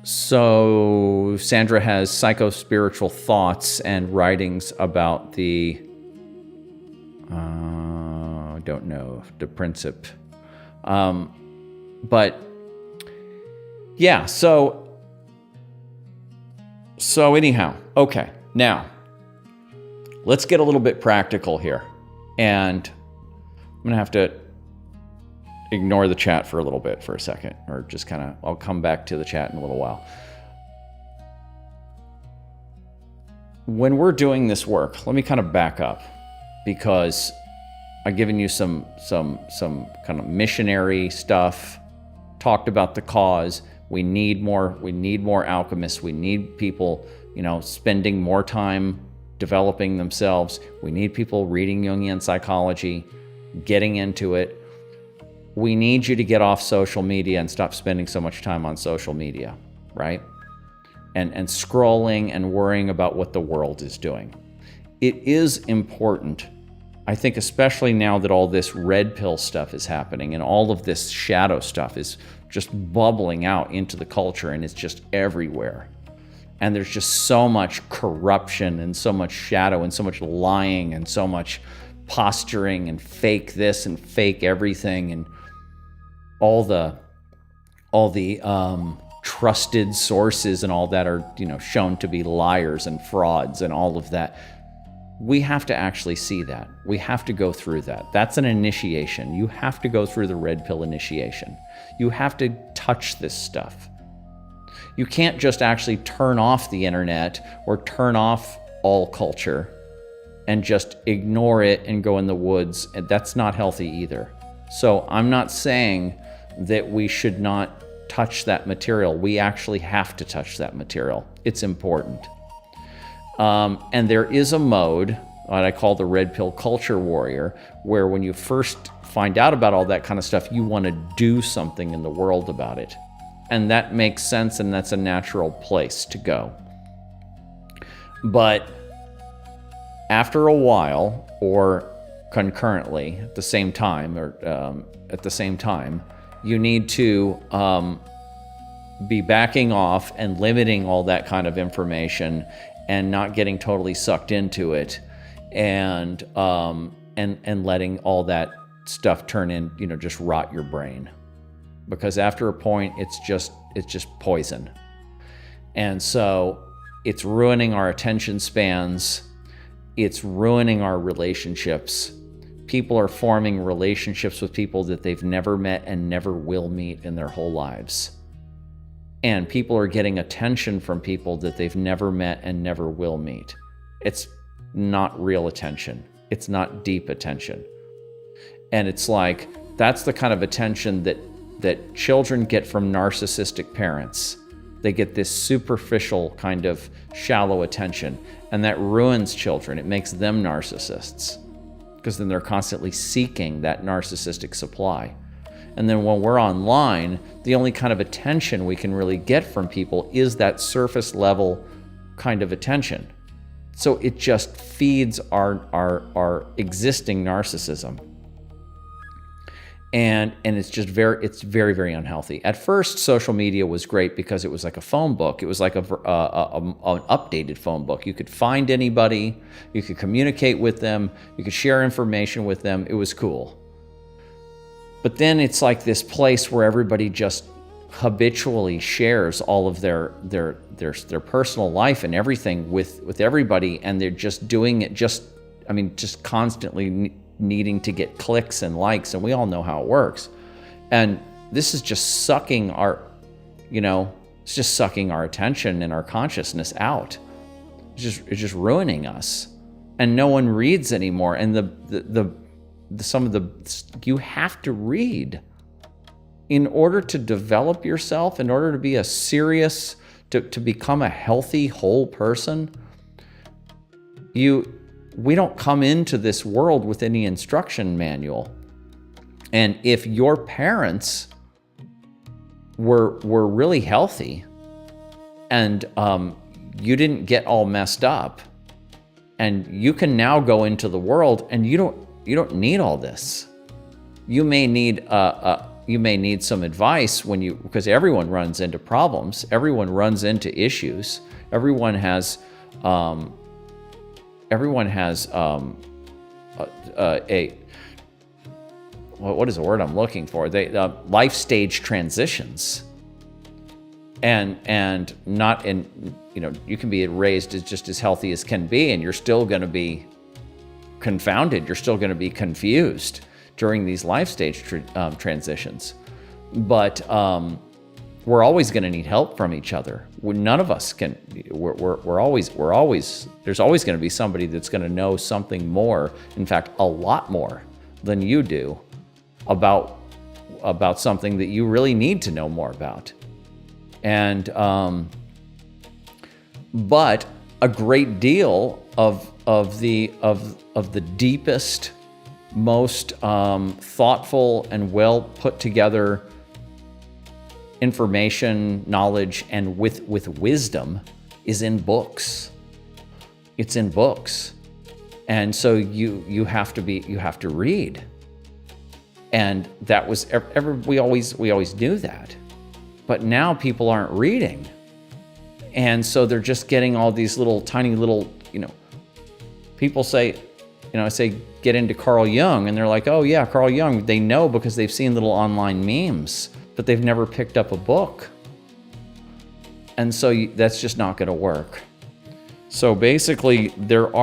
C: So Sandra has psycho-spiritual thoughts and writings about the, don't know, the princip. But yeah, so anyhow, okay, now let's get a little bit practical here. And I'm going to have to ignore the chat for a little bit for a second, or just I'll come back to the chat in a little while. When we're doing this work, let me kind of back up, because I've given you some kind of missionary stuff, talked about the cause. We need more alchemists. We need people, spending more time developing themselves. We need people reading Jungian psychology, getting into it. We need you to get off social media and stop spending so much time on social media, right? And scrolling and worrying about what the world is doing. It is important, I think, especially now that all this red pill stuff is happening and all of this shadow stuff is just bubbling out into the culture, and it's just everywhere. And there's just so much corruption and so much shadow and so much lying and so much posturing and fake this and fake everything, and all the trusted sources and all that are, shown to be liars and frauds and all of that. We have to actually see that. We have to go through that. That's an initiation. You have to go through the red pill initiation. You have to touch this stuff. You can't just actually turn off the internet or turn off all culture and just ignore it and go in the woods. That's not healthy either. So I'm not saying that we should not touch that material. We actually have to touch that material. It's important. And there is a mode, what I call the red pill culture warrior, where when you first find out about all that kind of stuff, you want to do something in the world about it. And that makes sense, and that's a natural place to go. But after a while, or concurrently at the same time, you need to be backing off and limiting all that kind of information and not getting totally sucked into it, and letting all that stuff turn in, just rot your brain. Because after a point, it's just poison. And so it's ruining our attention spans. It's ruining our relationships. People are forming relationships with people that they've never met and never will meet in their whole lives. And people are getting attention from people that they've never met and never will meet. It's not real attention. It's not deep attention. And it's like, that's the kind of attention that children get from narcissistic parents. They get this superficial kind of shallow attention, and that ruins children. It makes them narcissists, because then they're constantly seeking that narcissistic supply. And then when we're online, the only kind of attention we can really get from people is that surface level kind of attention. So it just feeds our existing narcissism. And it's just very, very unhealthy. At first, social media was great because it was like a phone book. It was like an updated phone book. You could find anybody, you could communicate with them, you could share information with them. It was cool. But then it's like this place where everybody just habitually shares all of their personal life and everything with everybody, and they're just doing it just constantly needing to get clicks and likes, and we all know how it works. And this is just sucking it's just sucking our attention and our consciousness out. It's just ruining us. And no one reads anymore. And you have to read in order to develop yourself, in order to be to become a healthy, whole person. We don't come into this world with any instruction manual. And if your parents were really healthy and you didn't get all messed up, and you can now go into the world and you don't need all this. You may need some advice because everyone runs into problems. Everyone runs into issues. Everyone has what is the word I'm looking for? Life stage transitions, and not in, you can be raised as just as healthy as can be, and you're still going to be confounded. You're still going to be confused during these life stage transitions. But we're always going to need help from each other. None of us can. We're always. There's always going to be somebody that's going to know something more. In fact, a lot more than you do about something that you really need to know more about. And but a great deal of the deepest, most thoughtful and well put together information, knowledge, and with wisdom is in books. It's in books. And so you have to read. And that was we always knew that. But now people aren't reading. And so they're just getting all these tiny little, people say, I say get into Carl Jung, and they're like, oh yeah, Carl Jung. They know because they've seen little online memes, but they've never picked up a book. And so that's just not going to work. So basically, there's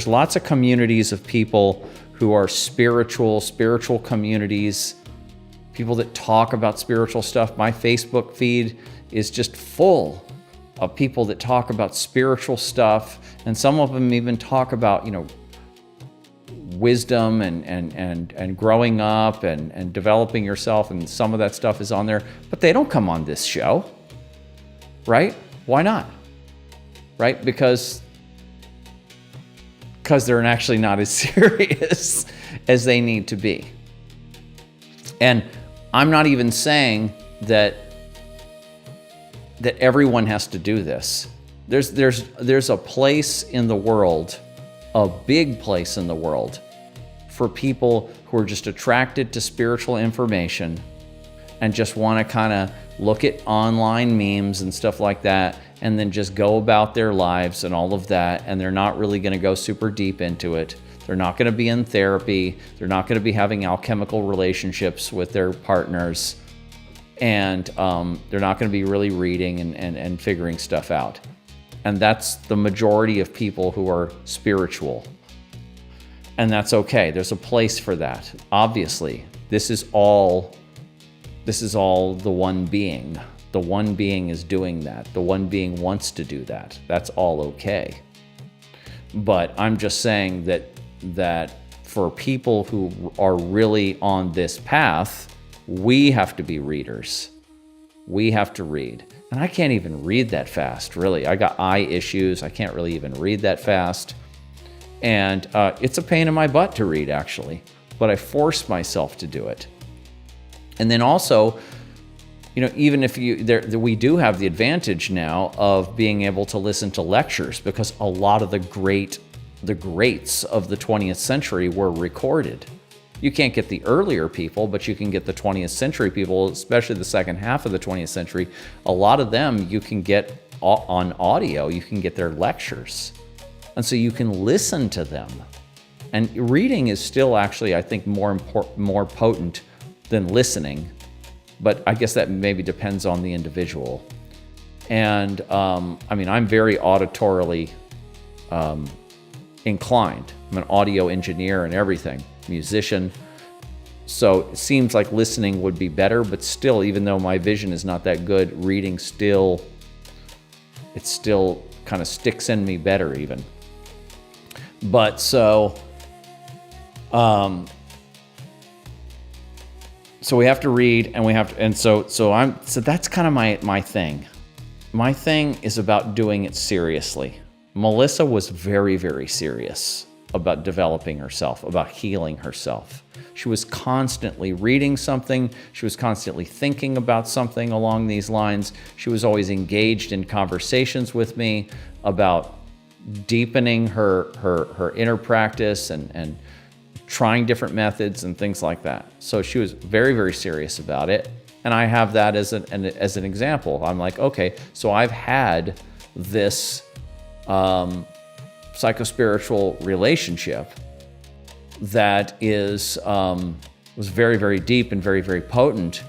C: lots of communities of people who are spiritual communities, people that talk about spiritual stuff. My Facebook feed is just full of people that talk about spiritual stuff, and some of them even talk about, wisdom and growing up and developing yourself, and some of that stuff is on there, but they don't come on this show, right? Why not? Right? Because they're actually not as serious as they need to be. And I'm not even saying that everyone has to do this. There's a place in the world, a big place in the world, for people who are just attracted to spiritual information and just want to kind of look at online memes and stuff like that, and then just go about their lives and all of that, and they're not really going to go super deep into it. They're not going to be in therapy. They're not going to be having alchemical relationships with their partners. And they're not going to be really reading and figuring stuff out. And that's the majority of people who are spiritual. And that's okay. There's a place for that. Obviously, this is all the one being. The one being is doing that. The one being wants to do that. That's all okay. But I'm just saying that for people who are really on this path, we have to be readers. We have to read. And I can't even read that fast, really. I got eye issues. I can't really even read that fast. And it's a pain in my butt to read, actually. But I force myself to do it. And then also, even if we do have the advantage now of being able to listen to lectures, because a lot of the greats of the 20th century were recorded. You can't get the earlier people, but you can get the 20th century people, especially the second half of the 20th century. A lot of them you can get on audio. You can get their lectures. And so you can listen to them. And reading is still actually, I think, more potent than listening. But I guess that maybe depends on the individual. And I'm very auditorily inclined. I'm an audio engineer and everything, musician. So it seems like listening would be better, but still, even though my vision is not that good, reading it still kind of sticks in me better even. But so we have to read, and so that's kind of my thing. My thing is about doing it seriously. Melissa was very, very serious about developing herself, about healing herself. She was constantly reading something. She was constantly thinking about something along these lines. She was always engaged in conversations with me about deepening her inner practice and trying different methods and things like that. So she was very, very serious about it. And I have that as an example. I'm like, okay, so I've had this psychospiritual relationship that was very, very deep and very, very potent.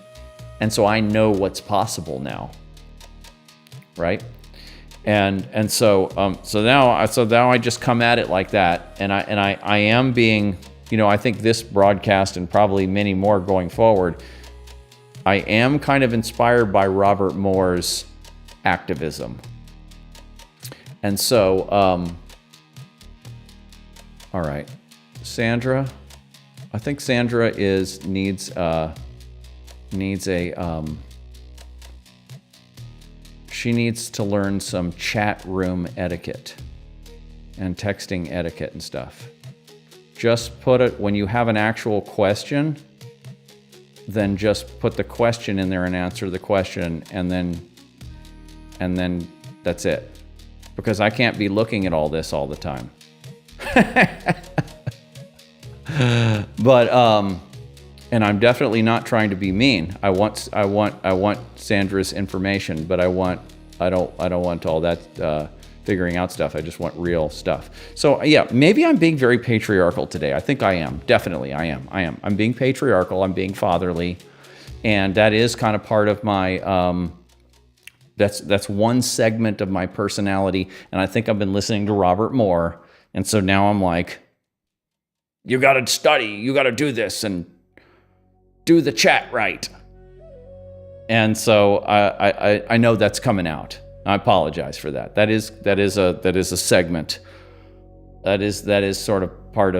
C: And so I know what's possible now, right? And so now I just come at it like that, and I am being, I think this broadcast and probably many more going forward, I am kind of inspired by Robert Moore's activism. And so, all right, Sandra, I think Sandra needs a she needs to learn some chat room etiquette and texting etiquette and stuff. Just put it, when you have an actual question, then just put the question in there and answer the question, and then that's it. Because I can't be looking at all this all the time. But and I'm definitely not trying to be mean. I want Sandra's information, but I don't want all that figuring out stuff. I just want real stuff. So yeah, maybe I'm being very patriarchal today. I think I am. Definitely I am. I'm being patriarchal. I'm being fatherly, and that is kind of part of my that's one segment of my personality. And I think I've been listening to Robert Moore, and so now I'm like, you got to study, you got to do this and do the chat right. And so I know that's coming out. I apologize for that. That is a segment. That is sort of part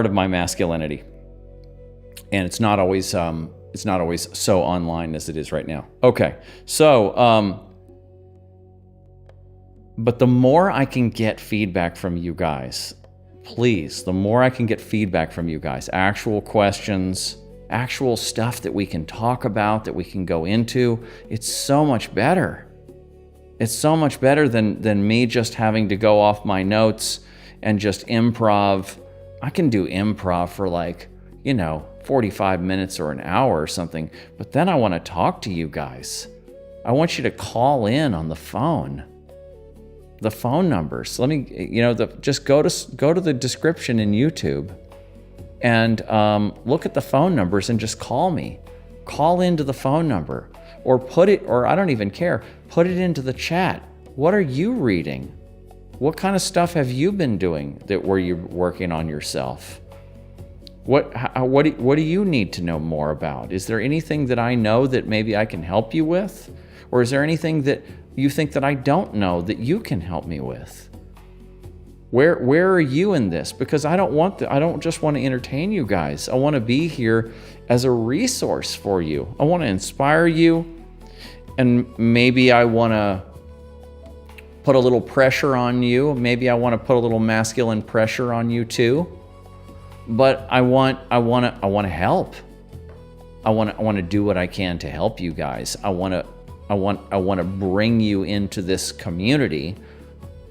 C: of my masculinity, and it's not always so online as it is right now. Okay, so but the more I can get feedback from you guys, please, the more I can get feedback from you guys, actual questions, actual stuff that we can talk about, that we can go into, it's so much better. It's so much better than me just having to go off my notes and just improv. I can do improv for 45 minutes or an hour or something, but then I want to talk to you guys. I want you to call in on the phone. The phone numbers. Let me, just go to the description in YouTube and look at the phone numbers and just call me. Call into the phone number, or I don't even care. Put it into the chat. What are you reading? What kind of stuff have you been doing where you're working on yourself? What do you need to know more about? Is there anything that I know that maybe I can help you with? Or is there anything that you think that I don't know that you can help me with? Where are you in this? Because I don't just want to entertain you guys. I want to be here as a resource for you. I want to inspire you, and maybe I want to put a little pressure on you. Maybe I want to put a little masculine pressure on you too. But I want to help. I want to do what I can to help you guys. I want to bring you into this community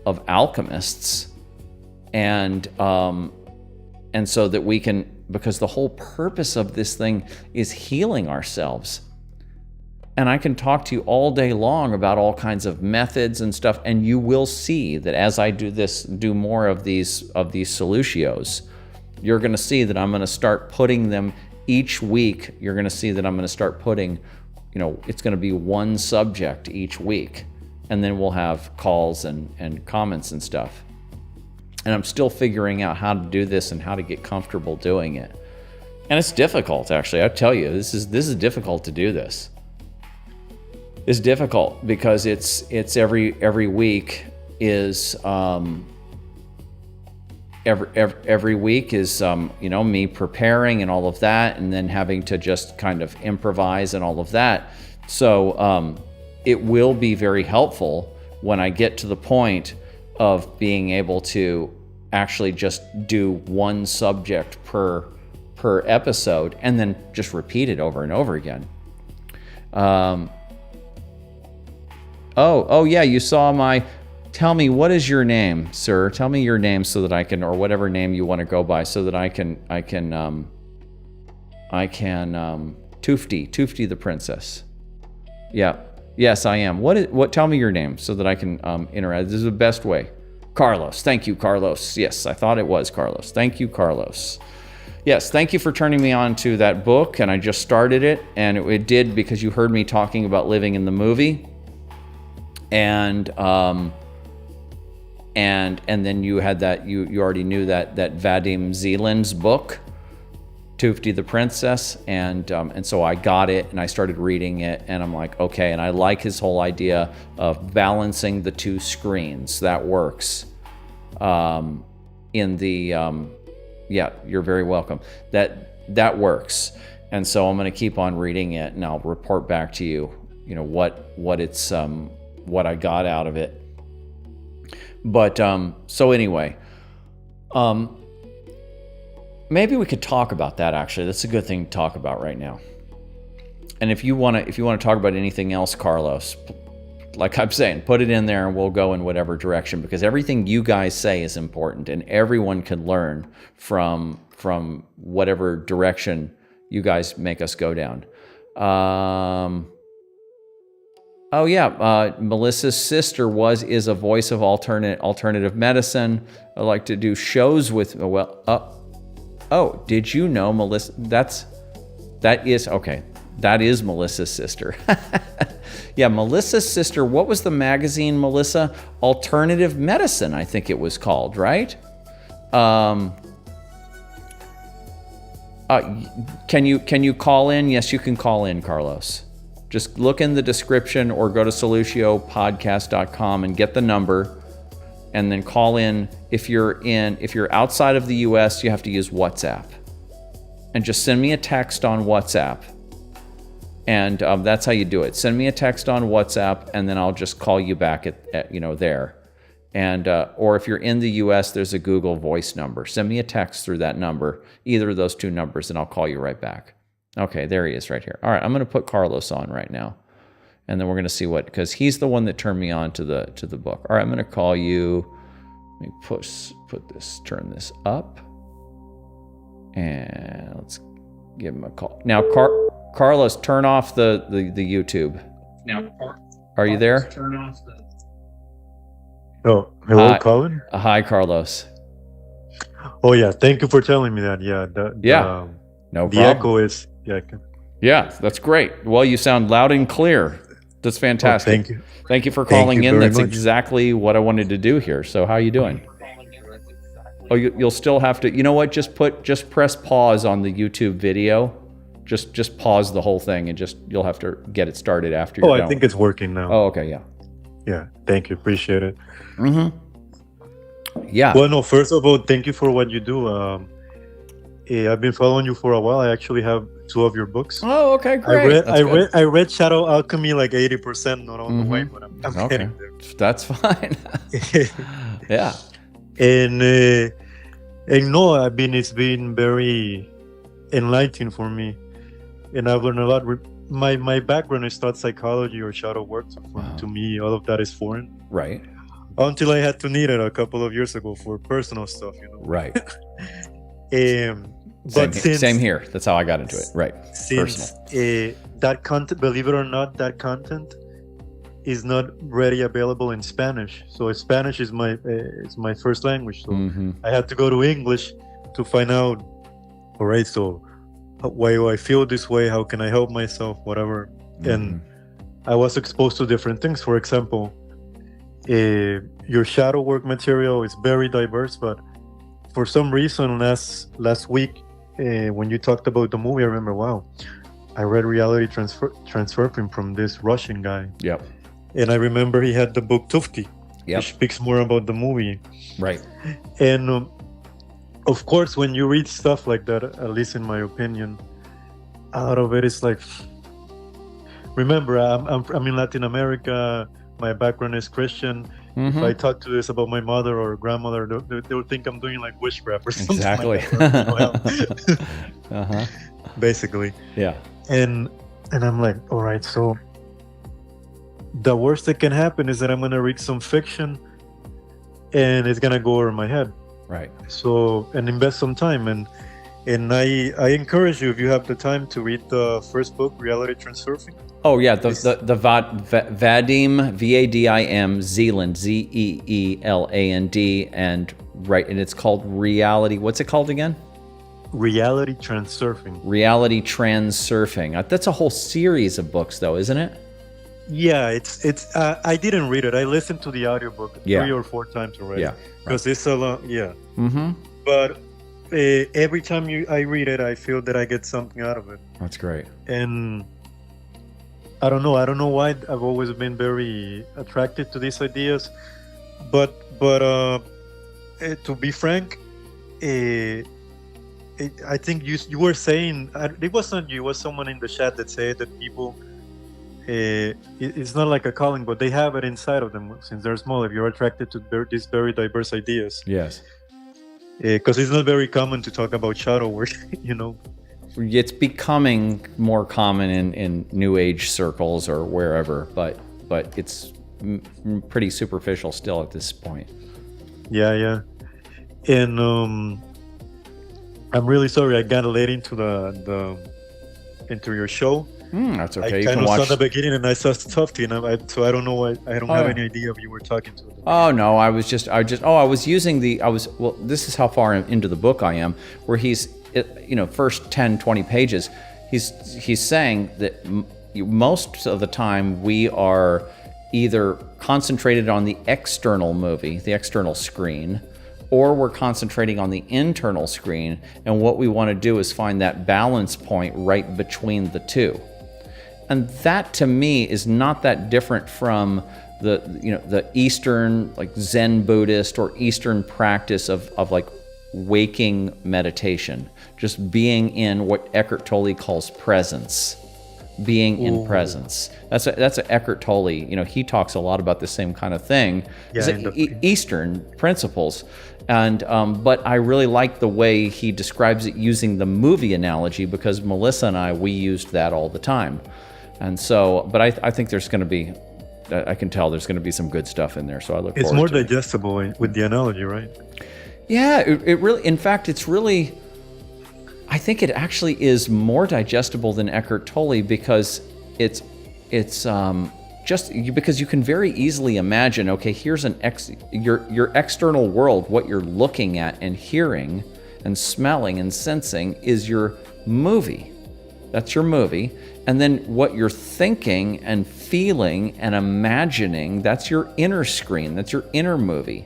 C: of alchemists, and so that we can, because the whole purpose of this thing is healing ourselves. And I can talk to you all day long about all kinds of methods and stuff, and you will see that as I do more of these Solucios, you're going to see that I'm going to start putting them each week. You're going to see that I'm going to start putting, it's going to be one subject each week, and then we'll have calls and comments and stuff. And I'm still figuring out how to do this and how to get comfortable doing it. And it's difficult, actually. I tell you, this is difficult to do this. It's difficult because it's every week is every week is me preparing and all of that, and then having to just kind of improvise and all of that. So it will be very helpful when I get to the point of being able to actually just do one subject per episode and then just repeat it over and over again. Oh yeah, you saw my... Tell me, what is your name, sir? Tell me your name so that I can, or whatever name you want to go by, so that I can Toofty the princess. Yeah. Yes, I am. Tell me your name so that I can interact. This is the best way. Carlos. Thank you, Carlos. Yes, I thought it was Carlos. Thank you, Carlos. Yes, thank you for turning me on to that book, and I just started it, and it did because you heard me talking about living in the movie. And then you had that, you already knew that Vadim Zeland's book, Toofty the Princess, and so I got it and I started reading it, and I'm like, okay, and I like his whole idea of balancing the two screens. That works. Yeah, you're very welcome. That works, and so I'm going to keep on reading it, and I'll report back to you, what I got out of it. But so anyway, maybe we could talk about that. Actually, that's a good thing to talk about right now. And if you want to talk about anything else, Carlos, like I'm saying, put it in there and we'll go in whatever direction, because everything you guys say is important, and everyone can learn from whatever direction you guys make us go down. Oh yeah, Melissa's sister is a voice of alternative medicine. I like to do shows with. Oh, did you know Melissa? That is Melissa's sister. Yeah, Melissa's sister. What was the magazine, Melissa? Alternative Medicine, I think it was called, right? Can you call in? Yes, you can call in, Carlos. Just look in the description or go to soluciopodcast.com and get the number. and then call in. If you're outside of the US, you have to use WhatsApp. And just send me a text on WhatsApp. And that's how you do it. Send me a text on WhatsApp, and then I'll just call you back at there. And or if you're in the US, there's a Google Voice number. Send me a text through that number, either of those two numbers, and I'll call you right back. Okay, there he is right here. All right, I'm going to put Carlos on right now. And then we're going to see because he's the one that turned me on to the book. All right, I'm going to call you. Let me turn this up. And let's give him a call. Now, Carlos, turn off the YouTube. Now, are you there?
D: Turn off the. Oh, hello, Colin.
C: Hi, Carlos.
D: Oh yeah, thank you for telling me that. Yeah,
C: no problem.
D: The echo is
C: Yeah, that's great. Well, you sound loud and clear. That's fantastic.
D: Oh, thank you.
C: Thank you for calling in. That's
D: much.
C: exactly what I wanted to do here. So, how are you doing? Oh, you'll still have to. You know what? Just press pause on the YouTube video. Just pause the whole thing, and you'll have to get it started after you're done.
D: I think it's working now.
C: Oh, okay, yeah.
D: Yeah, thank you. Appreciate it.
C: Mm-hmm. Yeah.
D: Well, no, first of all, thank you for what you do. I've been following you for a while. I actually have 2 of your books.
C: Oh, okay, great.
D: I read Shadow Alchemy like 80%, not on the way, but I'm getting there.
C: That's fine. Yeah.
D: And no, it's been very enlightening for me, and I've learned a lot. My background is not psychology or shadow work, so to me, all of that is foreign.
C: Right.
D: Until I had to need it a couple of years ago for personal stuff,
C: Right.
D: But
C: same here. That's how I got into it. Right.
D: Since that content, believe it or not, that content is not ready available in Spanish. So Spanish is my first language. So I had to go to English to find out. All right. So why do I feel this way? How can I help myself? Whatever. And I was exposed to different things. For example, your shadow work material is very diverse, but for some reason last week when you talked about the movie, I remember, wow, I read Reality Transferring from this Russian guy.
C: Yep.
D: And I remember he had the book Tufti, which speaks more about the movie.
C: Right.
D: And of course, when you read stuff like that, at least in my opinion, a lot of it is like, remember, I'm in Latin America. My background is Christian. If I talk to this about my mother or grandmother, they'll think I'm doing like witchcraft or something.
C: Exactly.
D: Like that. Basically.
C: Yeah.
D: And I'm like, all right, so the worst that can happen is that I'm gonna read some fiction and it's gonna go over my head.
C: Right.
D: So, and invest some time, and I encourage you, if you have the time, to read the first book, Reality Transferring.
C: Oh yeah, the Vadim Vadim Zealand Zeeland and it's called Reality. What's it called again?
D: Reality Transurfing.
C: Reality Transurfing. That's a whole series of books, though, isn't it?
D: Yeah, it's. I didn't read it. I listened to the audiobook 3 or 4 times already. Yeah, because it's a lot. Yeah. But every time I read it, I feel that I get something out of it.
C: That's great.
D: And I don't know why I've always been very attracted to these ideas, but to be frank, I think you were saying, it wasn't you, it was someone in the chat that said that people, it's not like a calling, but they have it inside of them since they're small. If you're attracted to these very diverse ideas,
C: yes,
D: because it's not very common to talk about shadow work,
C: It's becoming more common in New Age circles or wherever, but it's pretty superficial still at this point.
D: Yeah. And I'm really sorry I got late into into your show.
C: That's okay.
D: I kind of saw the beginning and I saw Tufti, and so I don't know why I don't have any idea if you were talking to them.
C: Oh no, I was using this is how far into the book I am, where he's, first 10, 20 pages, he's saying that most of the time we are either concentrated on the external movie, the external screen, or we're concentrating on the internal screen, and what we want to do is find that balance point right between the two. And that to me is not that different from the Eastern, like Zen Buddhist or Eastern practice of like waking meditation, just being in what Eckhart Tolle calls presence, being in presence. That's a Eckhart Tolle. He talks a lot about the same kind of thing. Eastern principles, and but I really like the way he describes it using the movie analogy, because Melissa and we used that all the time, and so. But I think there's going to be. I can tell there's going to be some good stuff in there, so I look forward to it.
D: It's more digestible with the analogy, right?
C: Yeah, it really, in fact, it's really, I think it actually is more digestible than Eckhart Tolle, because it's just because you can very easily imagine, okay, here's your external world, what you're looking at and hearing and smelling and sensing is your movie. That's your movie. And then what you're thinking and feeling and imagining, that's your inner screen, that's your inner movie.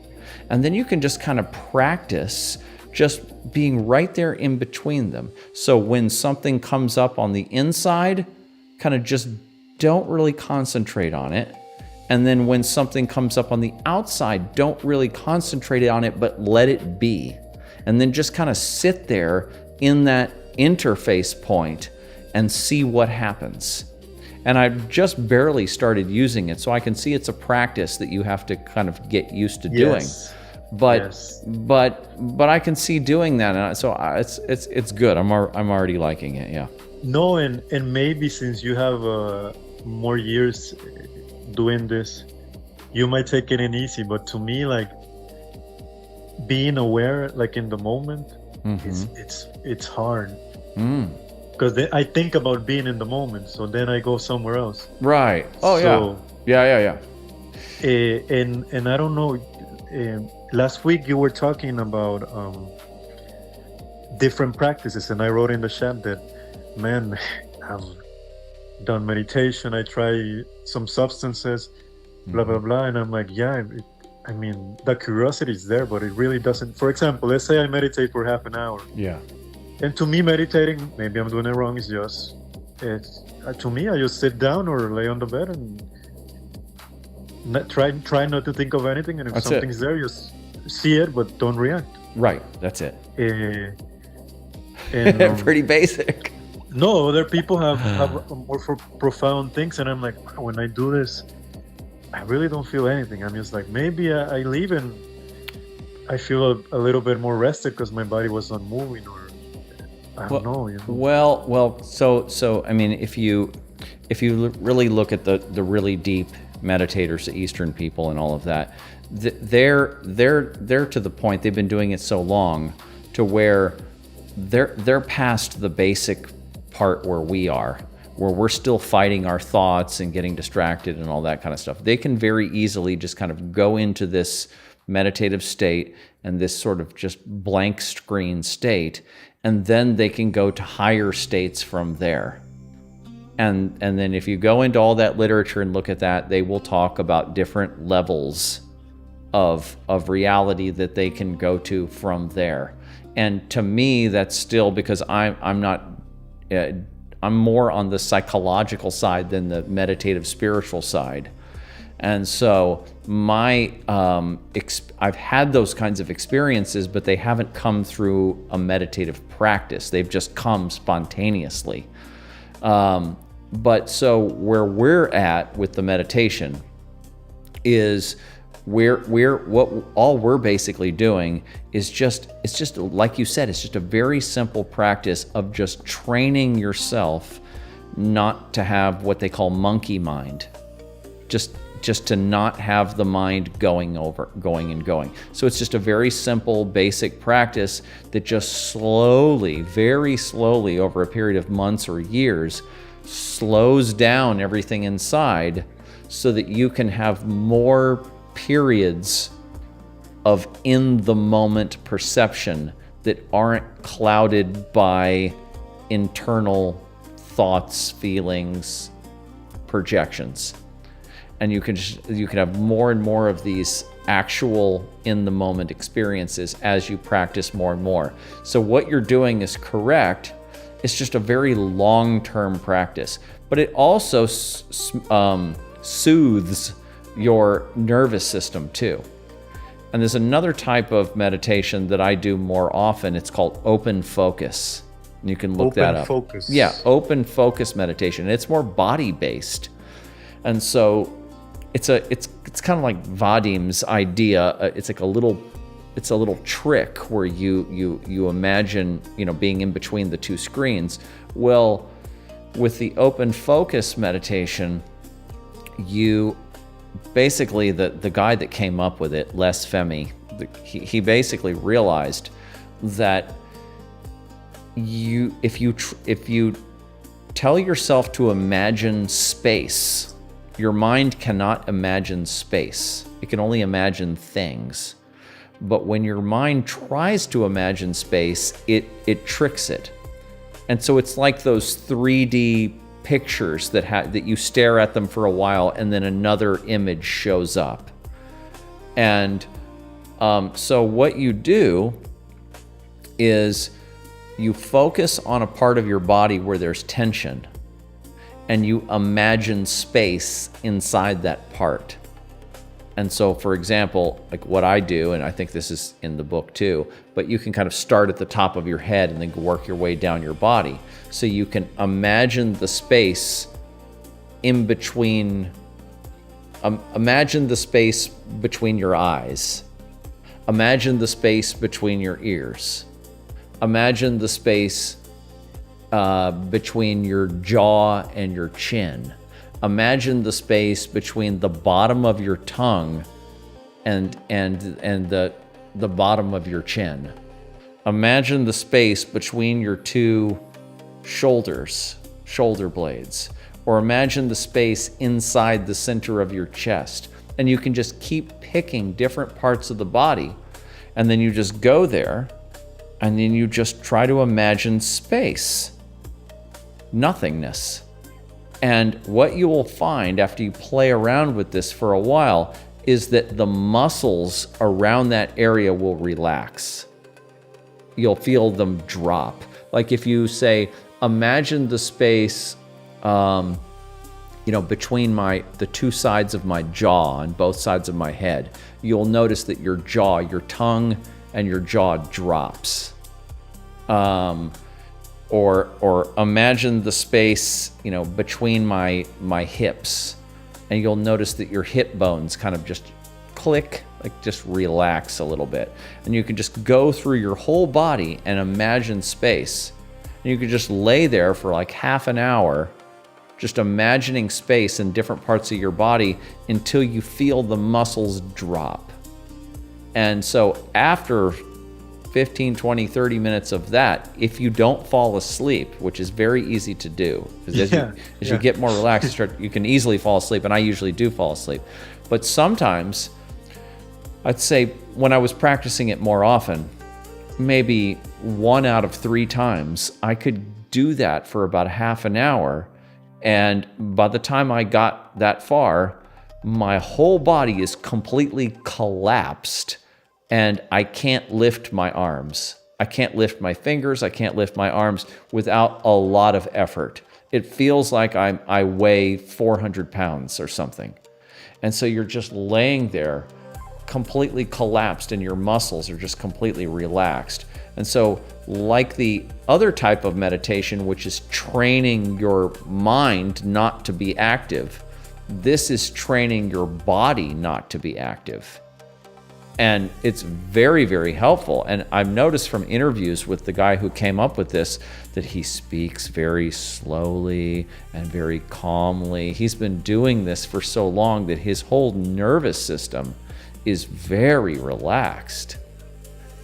C: And then you can just kind of practice just being right there in between them. So when something comes up on the inside, kind of just don't really concentrate on it. And then when something comes up on the outside, don't really concentrate on it, but let it be. And then just kind of sit there in that interface point and see what happens. And I've just barely started using it, so I can see it's a practice that you have to kind of get used to doing. But I can see doing that, and so it's good. I'm already liking it. Yeah.
D: No, and maybe since you have more years doing this, you might take it in easy. But to me, like being aware, like in the moment, it's hard. Because I think about being in the moment, so then I go somewhere else.
C: Right. Oh, so, yeah.
D: And I don't know. Last week you were talking about different practices, and I wrote in the chat that, man, I've done meditation. I try some substances, blah blah blah, and I'm like, yeah. I mean, the curiosity is there, but it really doesn't. For example, let's say I meditate for half an hour.
C: Yeah.
D: And to me, meditating, maybe I'm doing it wrong, is just, to me, I just sit down or lay on the bed and try not to think of anything. And if
C: that's
D: something's there, just see it, but don't react.
C: Right, that's it.
D: And,
C: pretty basic.
D: No, other people have more profound things. And I'm like, when I do this, I really don't feel anything. I'm just like, maybe I leave and I feel a little bit more rested because my body was not moving, or I don't know.
C: Well. So I mean, if you really look at the really deep meditators, the Eastern people, and all of that, they're to the point. They've been doing it so long, to where they're past the basic part where we are, where we're still fighting our thoughts and getting distracted and all that kind of stuff. They can very easily just kind of go into this meditative state and this sort of just blank screen state, and then they can go to higher states from there. And then if you go into all that literature and look at that, they will talk about different levels of reality that they can go to from there. And to me, that's still, because I'm more on the psychological side than the meditative spiritual side. And so I've had those kinds of experiences, but they haven't come through a meditative practice. They've just come spontaneously. But so where we're at with the meditation is all we're basically doing is it's just like you said, it's just a very simple practice of just training yourself not to have what they call monkey mind. Just to not have the mind going. So it's just a very simple, basic practice that just slowly, very slowly, over a period of months or years, slows down everything inside so that you can have more periods of in-the-moment perception that aren't clouded by internal thoughts, feelings, projections. And you can have more and more of these actual in-the-moment experiences as you practice more and more. So what you're doing is correct. It's just a very long-term practice. But it also soothes your nervous system too. And there's another type of meditation that I do more often. It's called open focus. And you can look that up.
D: Open focus.
C: Yeah, open focus meditation. It's more body based. And so it's kind of like Vadim's idea. It's like a little trick where you imagine, being in between the two screens. Well, with the open focus meditation, you basically, the guy that came up with it, Les Femi, he basically realized that if you tell yourself to imagine space, your mind cannot imagine space. It can only imagine things. But when your mind tries to imagine space, it tricks it. And so it's like those 3D pictures that you stare at them for a while and then another image shows up. And so what you do is you focus on a part of your body where there's tension and you imagine space inside that part. And so, for example, like what I do, and I think this is in the book too, but you can kind of start at the top of your head and then work your way down your body. So you can imagine the space in between, imagine the space between your eyes. Imagine the space between your ears. Imagine the space between your jaw and your chin. Imagine the space between the bottom of your tongue and the bottom of your chin. Imagine the space between your two shoulder blades. Or imagine the space inside the center of your chest. And you can just keep picking different parts of the body. And then you just go there, and then you just try to imagine space. Nothingness. And what you will find after you play around with this for a while is that the muscles around that area will relax. You'll feel them drop. Like if you say, imagine the space, between the two sides of my jaw on both sides of my head, you'll notice that your tongue and your jaw drops. Or imagine the space, between my hips, and you'll notice that your hip bones kind of just click, like just relax a little bit. And you can just go through your whole body and imagine space. And you can just lay there for like half an hour, just imagining space in different parts of your body until you feel the muscles drop. And so after 15, 20, 30 minutes of that, if you don't fall asleep, which is very easy to do, because as you get more relaxed, you can easily fall asleep, and I usually do fall asleep. But sometimes, I'd say when I was practicing it more often, maybe 1 out of 3 times, I could do that for about half an hour, and by the time I got that far, my whole body is completely collapsed. And I can't lift my arms. I can't lift my fingers. I can't lift my arms without a lot of effort. It feels like I weigh 400 pounds or something. And so you're just laying there completely collapsed and your muscles are just completely relaxed. And so like the other type of meditation, which is training your mind not to be active, this is training your body not to be active. And it's very, very helpful. And I've noticed from interviews with the guy who came up with this that he speaks very slowly and very calmly. He's been doing this for so long that his whole nervous system is very relaxed.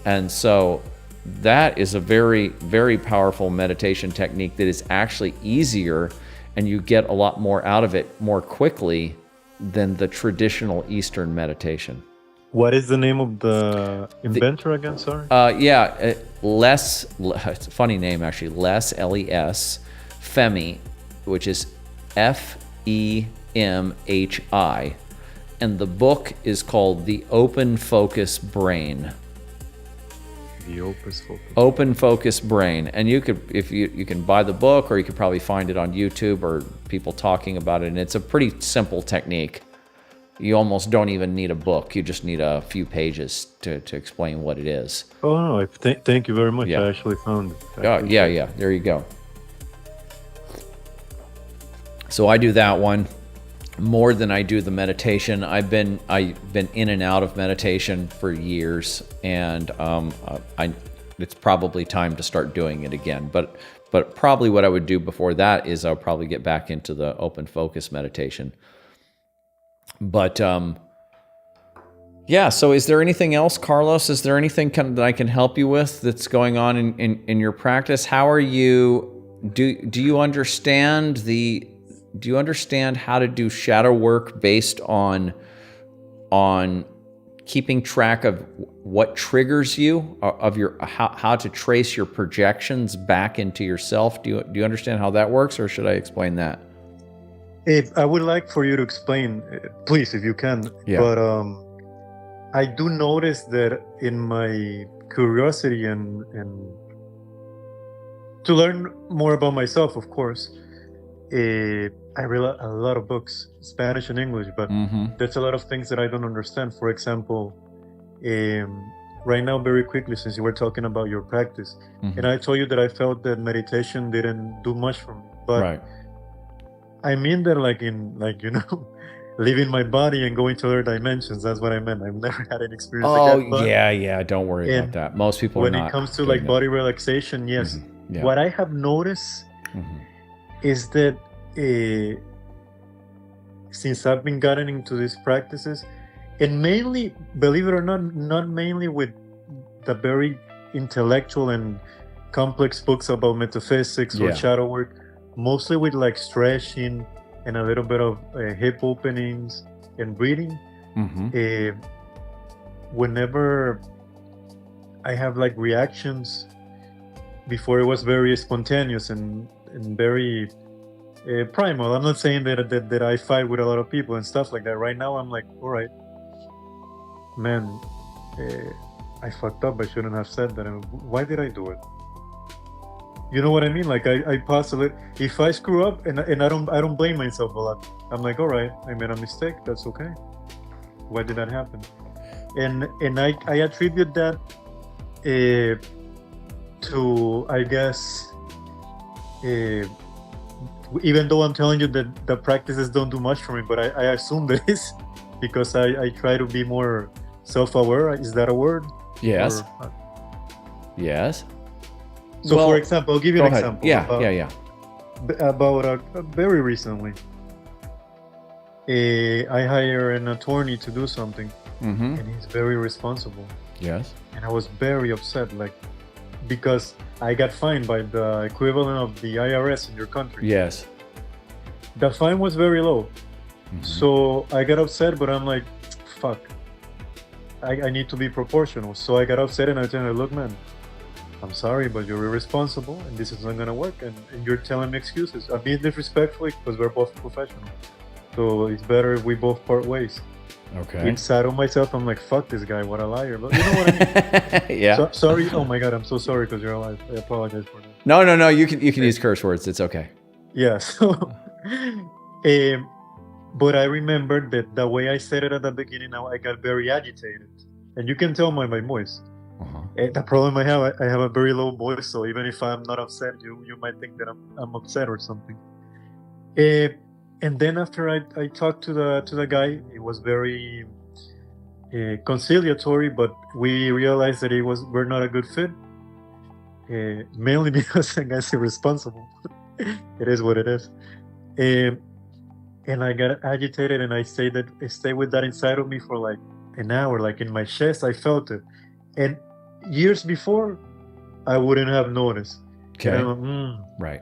C: And so that is a very, very powerful meditation technique that is actually easier, and you get a lot more out of it more quickly than the traditional Eastern meditation.
D: What is the name of the inventor again? Sorry.
C: Les. It's a funny name actually. Les, L-E-S, Femi, which is F-E-M-H-I, and the book is called The Open Focus Brain.
D: The
C: Open Focus Brain, and you could, if you can buy the book, or you could probably find it on YouTube or people talking about it. And it's a pretty simple technique. You almost don't even need a book. You just need a few pages to explain what it is.
D: Oh no! Thank you very much.
C: Yeah.
D: I actually found it.
C: Yeah. There you go. So I do that one more than I do the meditation. I've been in and out of meditation for years, and it's probably time to start doing it again. But probably what I would do before that is I'll probably get back into the open focus meditation. But yeah. So is there anything else, Carlos? Is there anything that I can help you with that's going on in your practice? How are you? Do you understand how to do shadow work based on keeping track of what triggers you, of your how to trace your projections back into yourself? Do you understand how that works, or should I explain that?
D: If I would like for you to explain, please, if you can.
C: Yeah.
D: But I do notice that in my curiosity and to learn more about myself, of course, I read a lot of books, Spanish and English, but there's a lot of things that I don't understand. For example, right now, very quickly, since you were talking about your practice, and I told you that I felt that meditation didn't do much for me, but
C: Right.
D: I mean that leaving my body and going to other dimensions. That's what I meant. I've never had an experience like that. But
C: yeah. Don't worry about that. Most people
D: when
C: are not.
D: it comes to
C: doing
D: body relaxation, yes.
C: Yeah.
D: What I have noticed is that since I've been getting into these practices, and mainly, believe it or not mainly with the very intellectual and complex books about metaphysics or shadow work, mostly with like stretching and a little bit of hip openings and breathing. Whenever I have like reactions, before it was very spontaneous and very primal. I'm not saying that I fight with a lot of people and stuff like that. Right now, I'm like, all right, man, I fucked up. I shouldn't have said that. And why did I do it? You know what I mean? Like I pause a little. If I screw up and I don't blame myself a lot. I'm like, all right, I made a mistake. That's okay. Why did that happen? And I attribute that to, I guess, even though I'm telling you that the practices don't do much for me, but I assume that is because I try to be more self-aware. Is that a word?
C: Yes. Yes.
D: So, for example, I'll give you an example.
C: Yeah.
D: About very recently, I hire an attorney to do something, and he's very responsible.
C: Yes.
D: And I was very upset, because I got fined by the equivalent of the IRS in your country.
C: Yes.
D: The fine was very low. So I got upset, but I'm like, fuck. I need to be proportional. So I got upset and I told him, look, man, I'm sorry, but you're irresponsible and this is not going to work. And you're telling me excuses. I'm being disrespectful because we're both professionals. So it's better if we both part ways.
C: Okay.
D: Inside of myself, I'm like, fuck this guy, what a liar. But you know what I mean?
C: Yeah.
D: So, sorry. Oh my God, I'm so sorry because you're alive. I apologize for that.
C: No. You can use curse words. It's okay.
D: Yeah. So, but I remembered that the way I said it at the beginning, now I got very agitated. And you can tell by my voice. The problem I have a very low voice, so even if I'm not upset, you might think that I'm upset or something. And then after I talked to the guy, it was very conciliatory, but we realized that we're not a good fit, mainly because the guy's irresponsible. It is what it is. And I got agitated, and I stayed with that inside of me for like an hour, like in my chest. I felt it, and years before, I wouldn't have noticed.
C: Okay.
D: Right.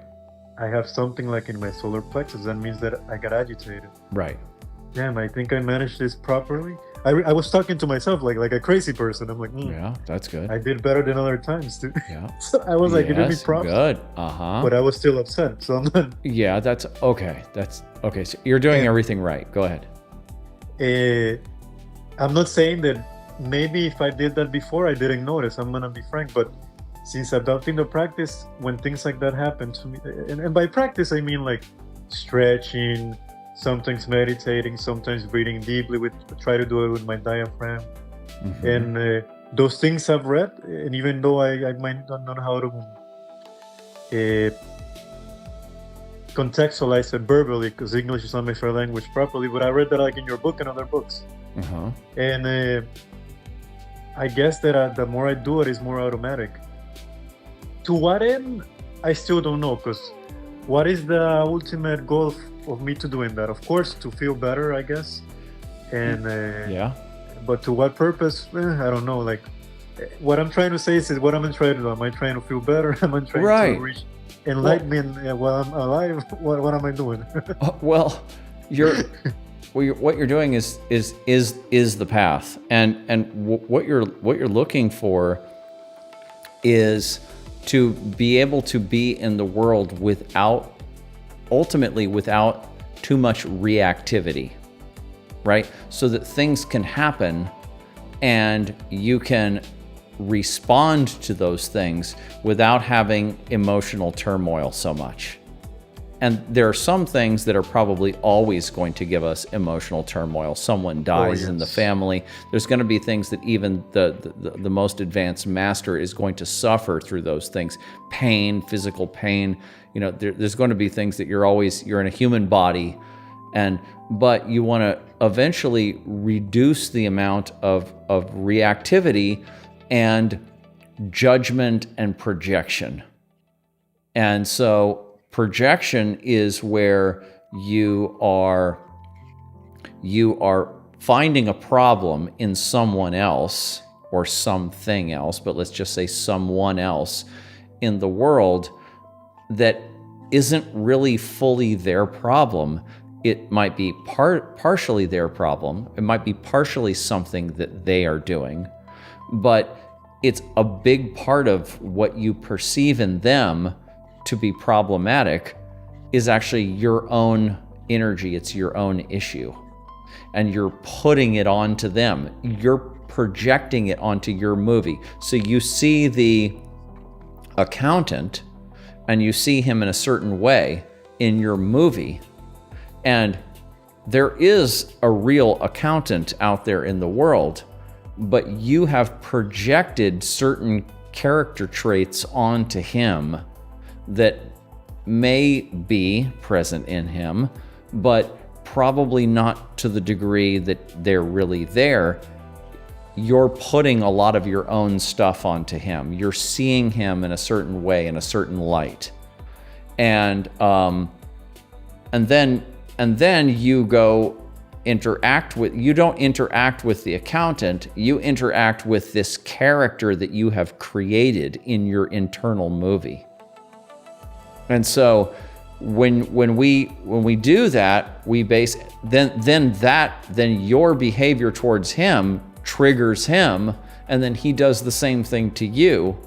D: I have something like in my solar plexus. That means that I got agitated.
C: Right.
D: Damn, I think I managed this properly. I was talking to myself like a crazy person. I'm like,
C: yeah, that's good.
D: I did better than other times, too.
C: Yeah.
D: So I was like, giving me props.
C: Good.
D: But I was still upset. So I'm not.
C: Yeah, that's okay. That's okay. So you're doing everything right. Go ahead.
D: I'm not saying that maybe if I did that before, I didn't notice. I'm gonna be frank, but since adopting the practice, when things like that happen to me, and by practice I mean like stretching, sometimes meditating, sometimes breathing deeply. Try to do it with my diaphragm. And those things I've read, and even though I might not know how to contextualize it verbally, because English is not my first language properly, but I read that like in your book and other books. And I guess that the more I do it, it's more automatic. To what end, I still don't know, because what is the ultimate goal of me to doing that? Of course, to feel better, I guess. And but to what purpose? I don't know. Like, what I'm trying to say is what am I trying to do? Am I trying to feel better? Am I trying to reach enlightenment while I'm alive? What am I doing?
C: Well, what you're doing is the path, and what you're looking for is to be able to be in the world without too much reactivity, right? So that things can happen and you can respond to those things without having emotional turmoil so much. And there are some things that are probably always going to give us emotional turmoil. Someone dies in the family. There's going to be things that even the most advanced master is going to suffer through those things. Pain, physical pain. You know, there's going to be things that you're in a human body, but you want to eventually reduce the amount of reactivity and judgment and projection. And so projection is where you are finding a problem in someone else or something else, but let's just say someone else in the world that isn't really fully their problem. It might be partially their problem. It might be partially something that they are doing, but it's a big part of what you perceive in them to be problematic is actually your own energy. It's your own issue. And you're putting it onto them. You're projecting it onto your movie. So you see the accountant and you see him in a certain way in your movie. And there is a real accountant out there in the world, but you have projected certain character traits onto him that may be present in him, but probably not to the degree that they're really there. You're putting a lot of your own stuff onto him. You're seeing him in a certain way, in a certain light. And then you go you don't interact with the accountant, you interact with this character that you have created in your internal movie. And so when we do that, we base then your behavior towards him triggers him, and then he does the same thing to you,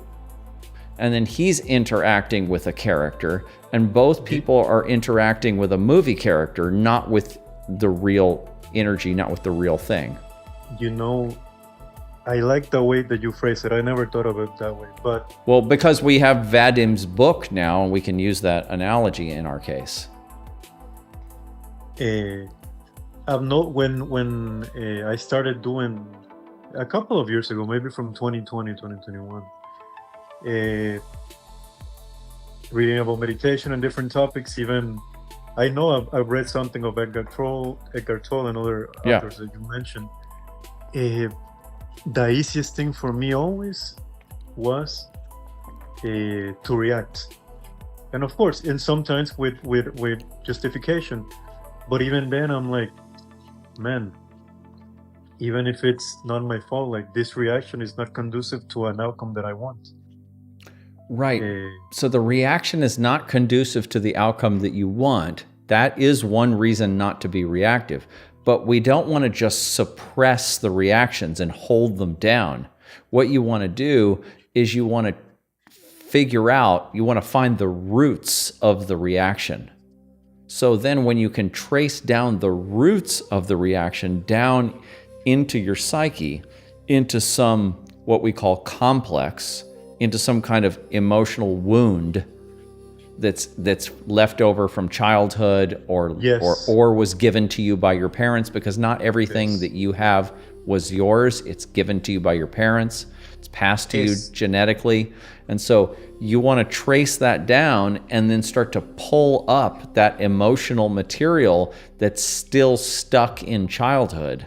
C: and then he's interacting with a character, and both people are interacting with a movie character, not with the real energy, not with the real thing.
D: You know, I like the way that you phrase it. I never thought of it that way, but...
C: Well, because we have Vadim's book now, and we can use that analogy in our case.
D: I've known when I started doing a couple of years ago, maybe from 2020, 2021, reading about meditation and different topics. Even I know I've read something of Eckhart Tolle and other authors that you mentioned. The easiest thing for me always was to react, and of course, and sometimes with justification. But even then, I'm like, man, even if it's not my fault, like this reaction is not conducive to an outcome that I want.
C: Right. So the reaction is not conducive to the outcome that you want. That is one reason not to be reactive. But we don't want to just suppress the reactions and hold them down. What you want to do is you want to find the roots of the reaction. So then when you can trace down the roots of the reaction down into your psyche, into some what we call complex, into some kind of emotional wound, that's left over from childhood or
D: Yes.
C: or was given to you by your parents, because not everything
D: Yes.
C: that you have was yours. It's given to you by your parents. It's passed to
D: Yes.
C: you genetically. And so you want to trace that down and then start to pull up that emotional material that's still stuck in childhood,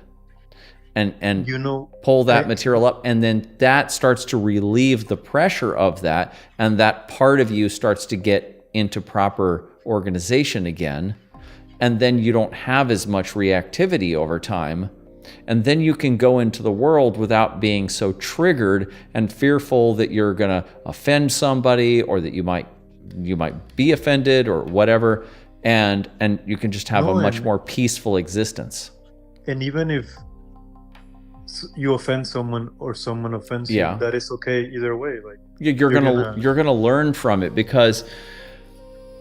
C: and
D: You know,
C: pull that
D: I-
C: material up, and then that starts to relieve the pressure of that, and that part of you starts to get into proper organization again, and then you don't have as much reactivity over time, and then you can go into the world without being so triggered and fearful that you're going to offend somebody, or that you might be offended or whatever, and you can just have
D: No,
C: a much
D: and-
C: more peaceful existence.
D: and even if you offend someone or someone offends
C: Yeah.
D: you, that is okay either way. Like,
C: You're gonna learn from it, because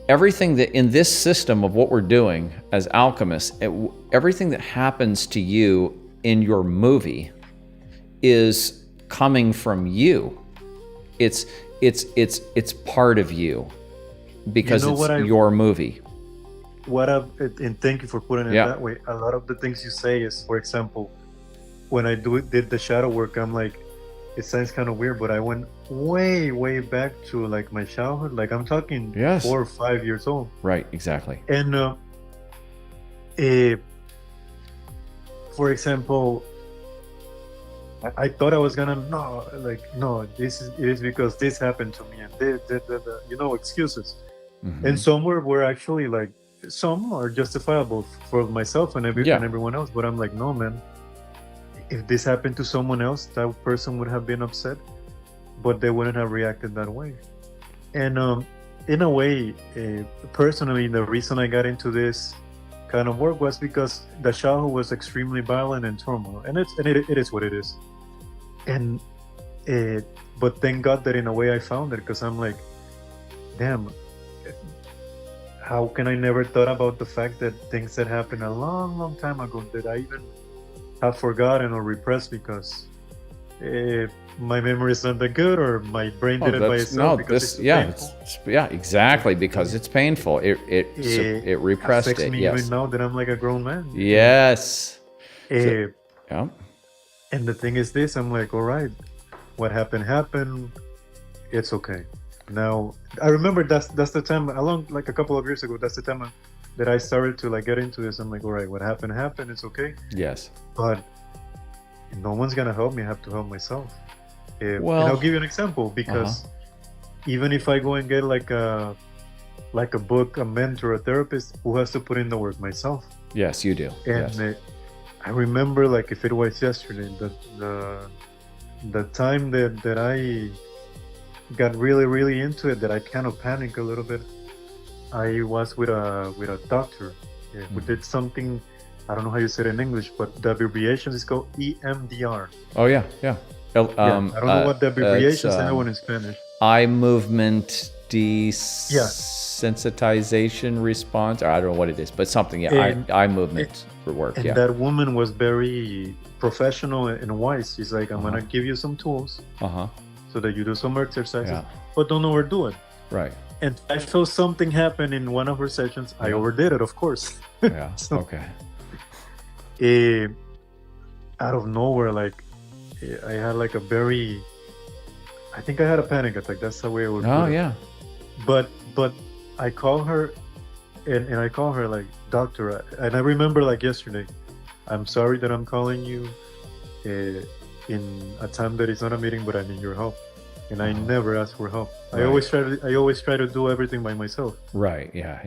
C: everything that in this system of what we're doing as alchemists, everything that happens to you in your movie is coming from you. It's part of you, because
D: You know
C: it's
D: what
C: your movie.
D: and thank you for putting it
C: Yeah.
D: that way. A lot of the things you say is, for example, when I did the shadow work, I'm like, it sounds kind of weird, but I went way back to like my childhood. Like, I'm talking
C: Yes.
D: 4 or 5 years old.
C: Right, exactly.
D: And for example, I thought I was gonna no, it is because this happened to me, and excuses.
C: Mhm.
D: And some were actually like, some are justifiable for myself and
C: Yeah.
D: everyone else, but I'm like, no, man, if this happened to someone else, that person would have been upset, but they wouldn't have reacted that way. And in a way, personally, the reason I got into this kind of work was because the childhood was extremely violent and turmoil, and it is what it is. And but thank God that in a way I found it, because I'm like, damn, how can I never thought about the fact that things that happened a long time ago that I even have forgotten or repressed, because my memory is not that good, or my brain did it by itself because it's painful.
C: Exactly, because it's painful. It repressed
D: affects
C: it.
D: me
C: Yes.
D: even now that I'm like a grown man.
C: Yes.
D: Eh,
C: Yeah.
D: and the thing is this, I'm like, all right, what happened. It's okay. Now I remember that's the time, along like a couple of years ago, that's the time that I started to like get into this. I'm like, all right, what happened, it's okay.
C: Yes.
D: But no one's gonna help me. I have to help myself. And
C: Well-
D: I'll give you an example, because even if I go and get like a book, a mentor, a therapist, who has to put in the work? Myself.
C: Yes, you do.
D: And
C: Yes.
D: I remember, like if it was yesterday, the time that I got really into it, that I kind of panicked a little bit. I was with a doctor who did something. I don't know how you say it in English, but the abbreviation is called EMDR.
C: Oh yeah.
D: I don't know what the abbreviations are in Spanish.
C: Eye movement desensitization response, or I don't know what it is, but something. Yeah,
D: And-
C: eye movement for work.
D: And
C: Yeah.
D: that woman was very professional and wise. She's like, I'm gonna give you some tools
C: Uh-huh.
D: so that you do some exercises,
C: Yeah.
D: but don't overdo it.
C: Right.
D: And I felt something happen in one of her sessions. I overdid it, of course.
C: Yeah.
D: So-
C: Okay.
D: Out of nowhere, like I had like I think I had a panic attack. That's the way I would
C: Oh
D: put it.
C: yeah.
D: But I call her, and I call her like, doctor, and I remember like yesterday, I'm sorry that I'm calling you in a time that is not a meeting, but I need your help. And I never ask for help.
C: Right.
D: I always try to do everything by myself.
C: Right. Yeah.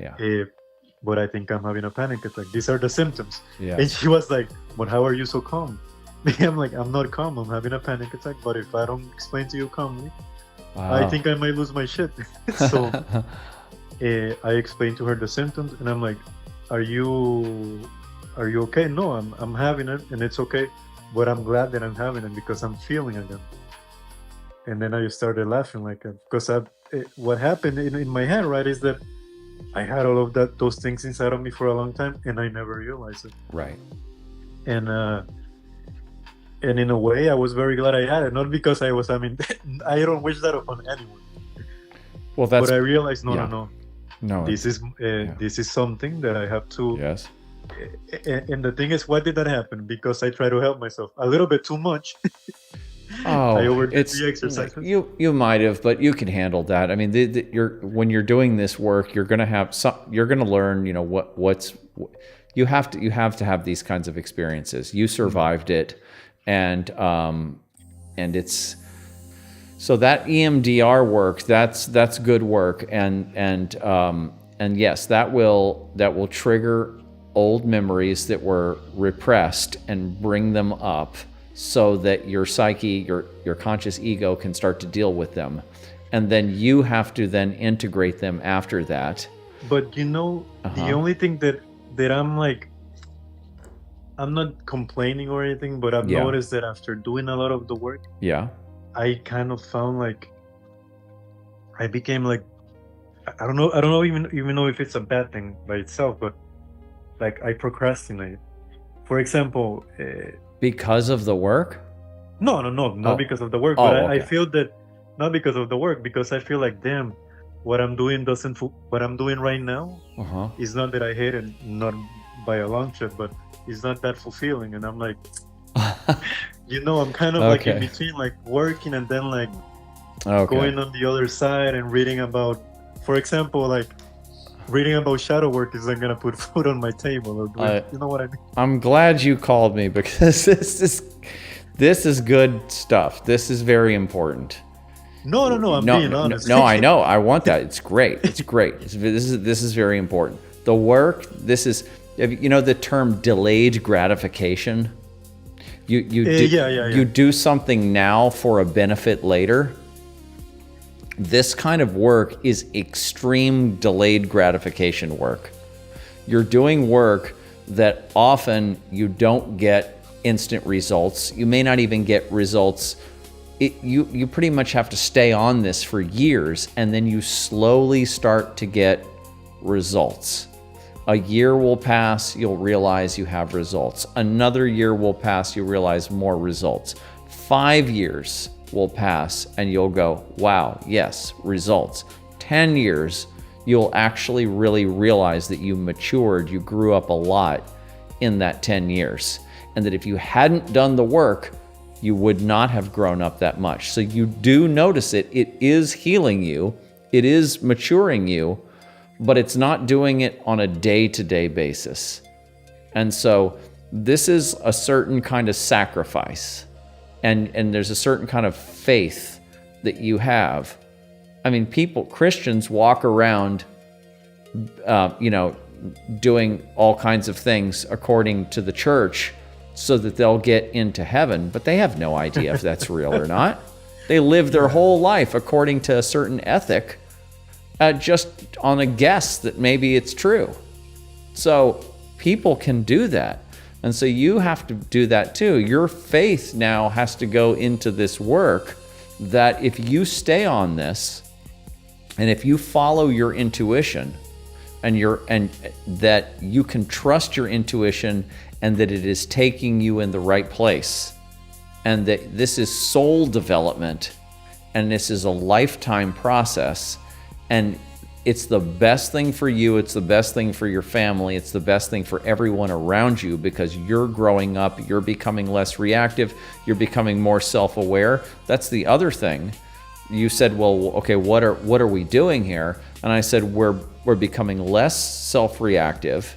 D: But I think I'm having a panic attack. These are the symptoms.
C: Yeah.
D: And she was like, but how are you so calm? I'm like, I'm not calm. I'm having a panic attack. But if I don't explain to you calmly, I
C: Wow.
D: think I might lose my shit. So I explained to her the symptoms, and I'm like, are you okay? No, I'm having it, and it's okay. But I'm glad that I'm having it, because I'm feeling it. And then I started laughing, like, because what happened in my head, right, is that I had all of those things inside of me for a long time, and I never realized it.
C: Right.
D: And in a way, I was very glad I had it, not because I don't wish that upon anyone.
C: Well, that's
D: But I realized,
C: yeah.
D: no.
C: No.
D: This is something that I have to.
C: Yes.
D: And the thing is, why did that happen? Because I try to help myself a little bit too much. I overdid the exercises.
C: You might have, but you can handle that. I mean, when you're doing this work, you're gonna learn. You know you have to have these kinds of experiences. You survived it, and it's so that EMDR work. That's good work, and yes, that will trigger old memories that were repressed and bring them up, so that your psyche, your conscious ego can start to deal with them. And then you have to then integrate them after that.
D: But the only thing that I'm like, I'm not complaining or anything, but I've noticed that after doing a lot of the work, I kind of found like I became like, I don't know even know if it's a bad thing by itself, but like I procrastinate. For example,
C: because of the work?
D: No, not because of the work. But I feel that not because of the work, because I feel like, damn, what I'm doing right now is not that I hate it, not by a long shot, but it's not that fulfilling. And I'm like, I'm kind of like in between, like working and then like going on the other side and reading about, for example, like reading about shadow work isn't gonna put food on my table, or you know what I mean? I'm
C: glad you called me, because this is good stuff. This is very important.
D: No, I'm being honest.
C: No, I know. I want that. It's great. It's great. This is very important. The work. This is, the term delayed gratification. You do something now for a benefit later. This kind of work is extreme delayed gratification work. You're doing work that often you don't get instant results. You may not even get results. You pretty much have to stay on this for years, and then you slowly start to get results. A year will pass, you'll realize you have results. Another year will pass, you realize more results. 5 years will pass and you'll go, wow, yes, results. 10 years, you'll actually really realize that you matured, you grew up a lot in that 10 years. And that if you hadn't done the work, you would not have grown up that much. So you do notice it. It is healing you. It is maturing you, but it's not doing it on a day-to-day basis. And so this is a certain kind of sacrifice. And there's a certain kind of faith that you have. I mean, Christians walk around, doing all kinds of things according to the church so that they'll get into heaven, but they have no idea if that's real or not. They live their whole life according to a certain ethic, just on a guess that maybe it's true. So people can do that. And so you have to do that too. Your faith now has to go into this work, that if you stay on this, and if you follow your intuition, and that you can trust your intuition, and that it is taking you in the right place, and that this is soul development, and this is a lifetime process, and it's the best thing for you, it's the best thing for your family, it's the best thing for everyone around you, because you're growing up, you're becoming less reactive, you're becoming more self-aware. That's the other thing. You said, well, okay, what are we doing here? And I said, we're becoming less self-reactive.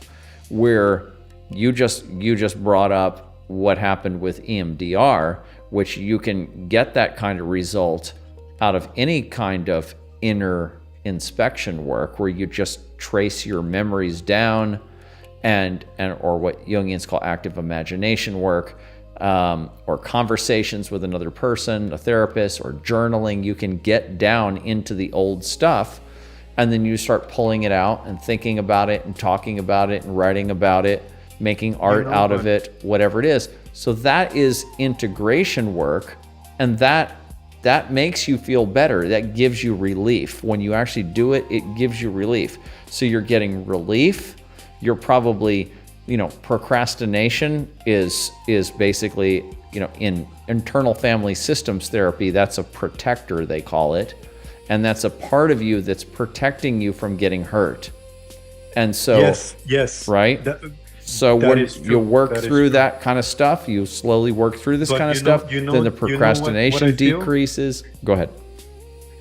C: You just brought up what happened with EMDR, which you can get that kind of result out of any kind of inner inspection work, where you just trace your memories down, or what Jungians call active imagination work, or conversations with another person, a therapist, or journaling. You can get down into the old stuff, and then you start pulling it out and thinking about it and talking about it and writing about it, making art out of it, whatever it is. So that is integration work, and that makes you feel better. That gives you relief. When you actually do it, it gives you relief. So you're getting relief. You're probably, procrastination is basically, in internal family systems therapy, that's a protector, they call it. and that's a part of you that's protecting you from getting hurt. And so,
D: yes,
C: right? So
D: that
C: when
D: is true.
C: you work
D: That is
C: through
D: true.
C: that kind of stuff, you slowly work through this
D: But
C: kind of
D: you know-
C: stuff,
D: you know-
C: then the
D: you know what-
C: procrastination
D: what I feel?
C: decreases. Go ahead.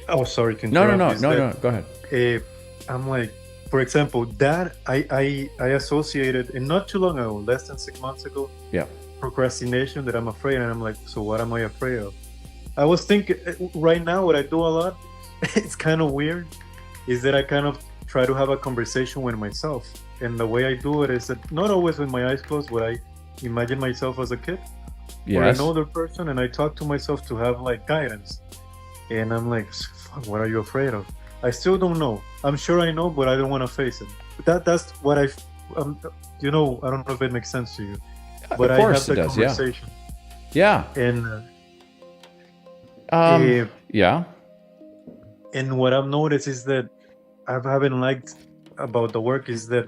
D: Oh, sorry to
C: No,
D: interrupt.
C: no. Go ahead.
D: I'm like, for example, that I associated, and not too long ago, less than 6 months ago,
C: Yeah.
D: procrastination, that I'm afraid, and I'm like, so what am I afraid of? I was thinking right now, what I do a lot, it's kind of weird, is that I kind of try to have a conversation with myself, and the way I do it is that not always with my eyes closed, but I imagine myself as a kid or
C: Yes.
D: an older person, and I talk to myself to have like guidance, and I'm like, fuck, what are you afraid of? I still don't know. I'm sure I know, but I don't want to face it. That's what I don't know if it makes sense to you, but
C: Of course
D: I
C: it
D: have the
C: does,
D: conversation.
C: Yeah.
D: And
C: Yeah.
D: and what I've noticed is that I haven't liked about the work is that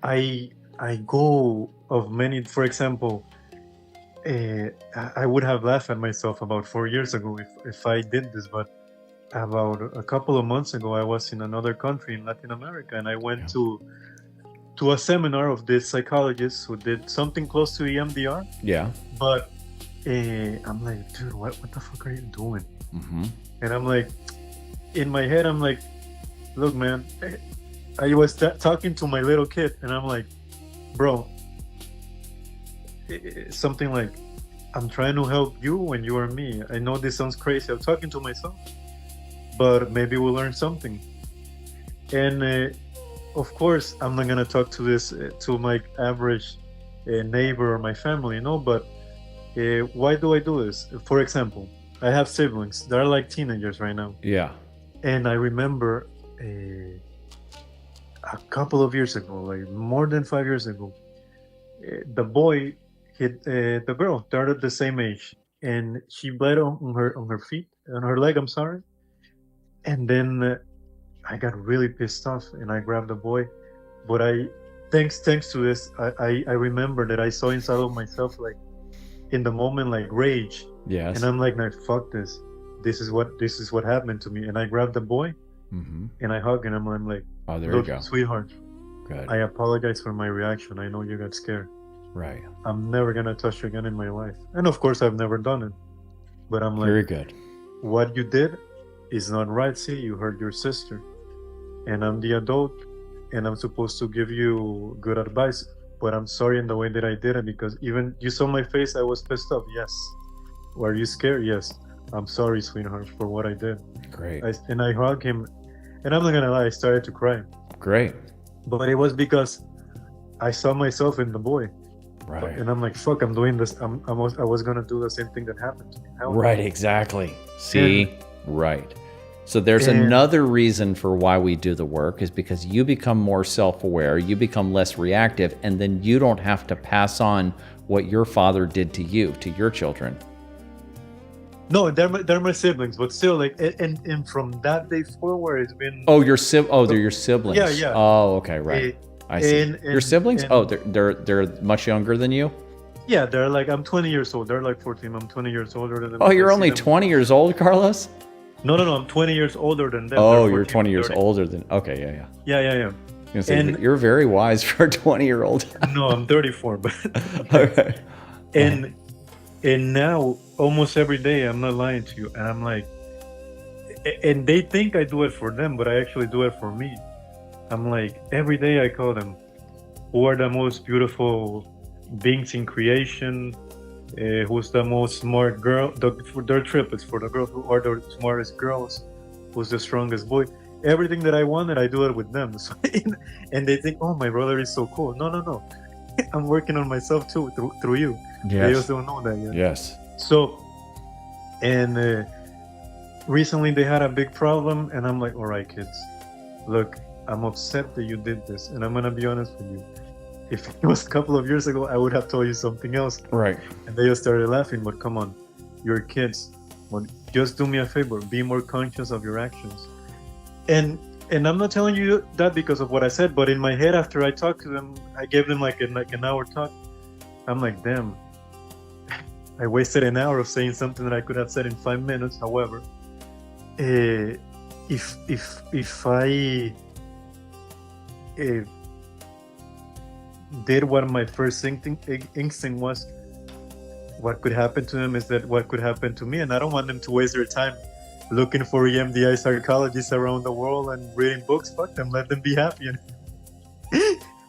D: I go of many. For example, I would have laughed at myself about 4 years ago if I did this, but about a couple of months ago, I was in another country in Latin America, and I went to a seminar of this psychologist who did something close to EMDR.
C: Yeah.
D: But I'm like, dude, what the fuck are you doing?
C: Mm-hmm.
D: And I'm like, in my head, I'm like, look, man, I was talking to my little kid, and I'm like, bro, something like, I'm trying to help you when you are me. I know this sounds crazy. I'm talking to myself, but maybe we'll learn something. And of course, I'm not gonna talk to this to my average neighbor or my family, no. But why do I do this? For example, I have siblings. They're like teenagers right now.
C: Yeah.
D: And I remember a couple of years ago, like more than 5 years ago, the boy hit the girl. They're at the same age, and she bled on her feet, on her leg. I'm sorry. And then I got really pissed off, and I grabbed the boy. But thanks to this, I remember that I saw inside of myself, like in the moment, like rage.
C: Yes.
D: And I'm like, no, fuck this. This is what happened to me. And I grabbed the boy,
C: Mm-hmm.
D: and I hug, and I'm like,
C: Oh, there
D: look,
C: you go.
D: sweetheart,
C: Good.
D: I apologize for my reaction. I know you got scared.
C: Right.
D: I'm never gonna touch you again in my life. And of course, I've never done it. But I'm like,
C: Very good.
D: what you did is not right. See, you hurt your sister, and I'm the adult, and I'm supposed to give you good advice. But I'm sorry in the way that I did it, because even you saw my face, I was pissed off. Yes. Were you scared? Yes. I'm sorry, sweetheart, for what I did.
C: Great.
D: And I hugged him, and I'm not gonna lie, I started to cry.
C: Great.
D: But it was because I saw myself in the boy,
C: Right.
D: and I'm like, "Fuck, I'm doing this. I was gonna do the same thing that happened to me." How?
C: Right, exactly. See? Right. So there's
D: And-
C: another reason for why we do the work is because you become more self-aware, you become less reactive, and then you don't have to pass on what your father did to you, to your children.
D: No, they're my siblings, but still, like, and from that day forward, it's been.
C: Oh, they're your siblings.
D: Yeah, yeah.
C: Oh, okay, right. I see. Your siblings? Oh, they're much younger than you?
D: Yeah, they're like, I'm 20 years old. They're like 14. I'm 20 years older than them.
C: Oh, you're
D: I see
C: only
D: them-
C: 20 years old, Carlos?
D: No, I'm 20 years older than them.
C: Oh,
D: They're
C: you're
D: 14,
C: 20 years
D: 30.
C: older than. Okay, yeah.
D: Yeah.
C: I was gonna say,
D: And-
C: you're very wise for a 20-year-old.
D: No, I'm 34, but
C: Okay.
D: and now almost every day, I'm not lying to you, and I'm like, and they think I do it for them, but I actually do it for me. I'm like, every day I call them, who are the most beautiful beings in creation, who's the most smart girl, they're triplets for the girls who are the smartest girls, who's the strongest boy. Everything that I wanted, I do it with them. So, and they think, oh, my brother is so cool. No. I'm working on myself too, through you. They just don't know that yet.
C: Yes.
D: So, and recently they had a big problem, and I'm like, all right, kids, look, I'm upset that you did this, and I'm gonna be honest with you. If it was a couple of years ago, I would have told you something else.
C: Right.
D: And they just started laughing, but come on, you're kids. But just do me a favor, be more conscious of your actions. And I'm not telling you that because of what I said, but in my head, after I talked to them, I gave them like an hour talk. I'm like, damn, I wasted an hour of saying something that I could have said in 5 minutes, however. if I did what my first instinct was, what could happen to them is that what could happen to me, and I don't want them to waste their time looking for EMDI psychologists around the world and reading books. Fuck them, let them be happy and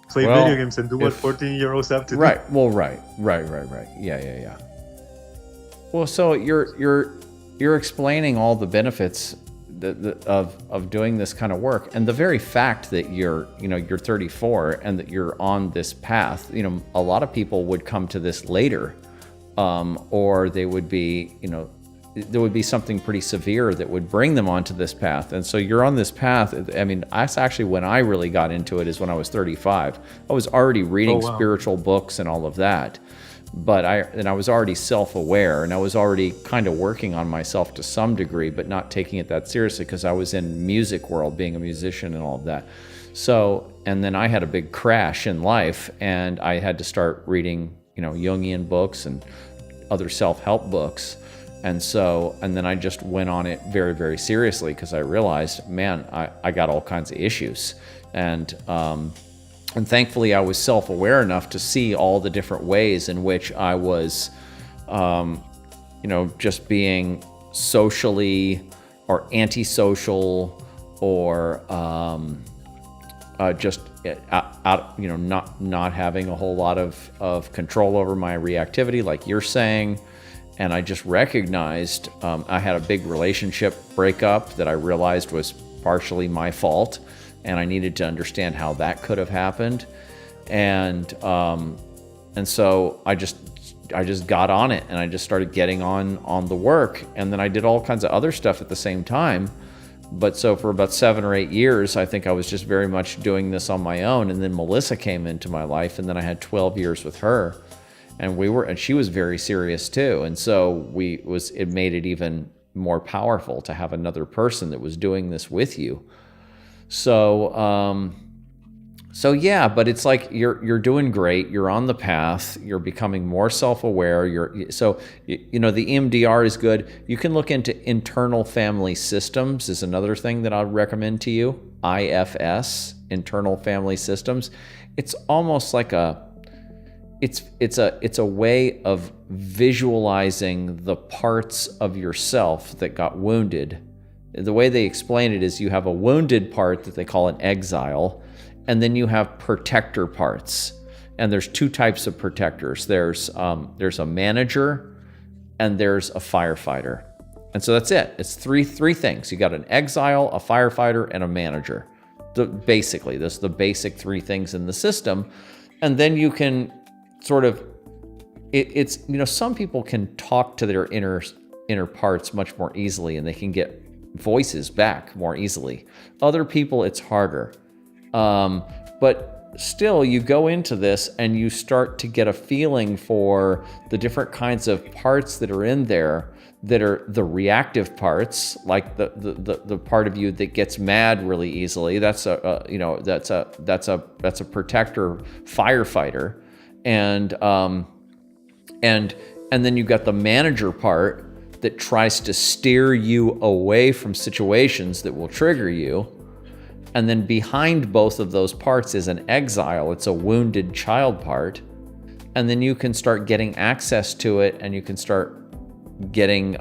D: play video games and do what 14-year-olds have to do.
C: Right. Well, right. Yeah. Well, so you're explaining all the benefits of doing this kind of work, and the very fact that you're 34 and that you're on this path. A lot of people would come to this later, or they would be, there would be something pretty severe that would bring them onto this path. And so you're on this path. I mean, that's actually when I really got into it, is when I was 35. I was already reading spiritual books and all of that, but I was already self-aware, and I was already kind of working on myself to some degree, but not taking it that seriously because I was in music world, being a musician and all of that. So, and then I had a big crash in life, and I had to start reading, Jungian books and other self-help books. And then I just went on it very, very seriously because I realized, man, I got all kinds of issues. And thankfully I was self-aware enough to see all the different ways in which I was, just being socially or antisocial or just out, not having a whole lot of control over my reactivity, like you're saying. And I just recognized I had a big relationship breakup that I realized was partially my fault, and I needed to understand how that could have happened. And so I just got on it, and I just started getting on the work, and then I did all kinds of other stuff at the same time. But so for about 7 or 8 years, I think I was just very much doing this on my own. And then Melissa came into my life, and then I had 12 years with her. And she was very serious too. And so it made it even more powerful to have another person that was doing this with you. So yeah, but it's like you're doing great. You're on the path. You're becoming more self-aware. The EMDR is good. You can look into internal family systems is another thing that I'd recommend to you. IFS, internal family systems. It's almost like it's a way of visualizing the parts of yourself that got wounded. The way they explain it is you have a wounded part that they call an exile, and then you have protector parts. And there's 2 types of protectors. There's a manager and there's a firefighter. And so that's it. It's three things. You got an exile, a firefighter, and a manager. Basically, that's the basic 3 things in the system. And then you can sort of, it's some people can talk to their inner parts much more easily, and they can get voices back more easily. Other people, it's harder. But still, you go into this and you start to get a feeling for the different kinds of parts that are in there that are the reactive parts, like the part of you that gets mad really easily. That's a protector firefighter. And then you've got the manager part that tries to steer you away from situations that will trigger you. And then behind both of those parts is an exile. It's a wounded child part. And then you can start getting access to it, and you can start getting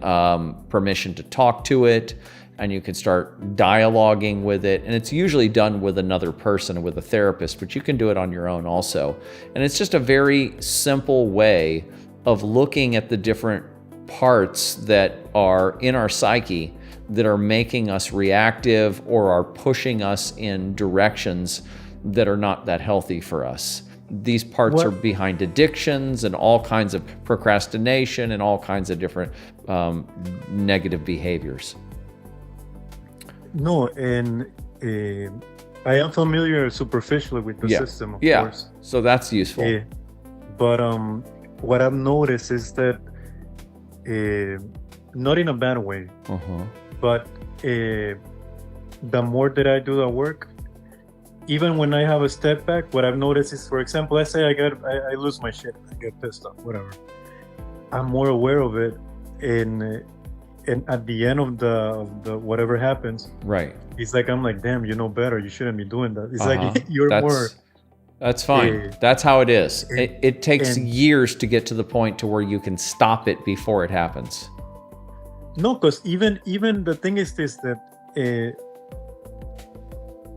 C: permission to talk to it, and you can start dialoguing with it. And it's usually done with another person, with a therapist, but you can do it on your own also. And it's just a very simple way of looking at the different parts that are in our psyche that are making us reactive or are pushing us in directions that are not that healthy for us. These parts are behind addictions and all kinds of procrastination and all kinds of different negative behaviors.
D: No, and I am familiar superficially with the system, of course.
C: So that's useful.
D: But what I've noticed is that, not in a bad way, but the more that I do the work, even when I have a step back, what I've noticed is, for example, let's say I lose my shit, I get pissed off, whatever. I'm more aware of it, and and at the end of the whatever happens,
C: Right.
D: it's like I'm like, damn, you know better. You shouldn't be doing that. It's
C: Uh-huh.
D: like you're more.
C: That's fine.
D: Eh,
C: That's how it is. It takes
D: and-
C: years to get to the point to where you can stop it before it happens.
D: No, because even the thing is this, that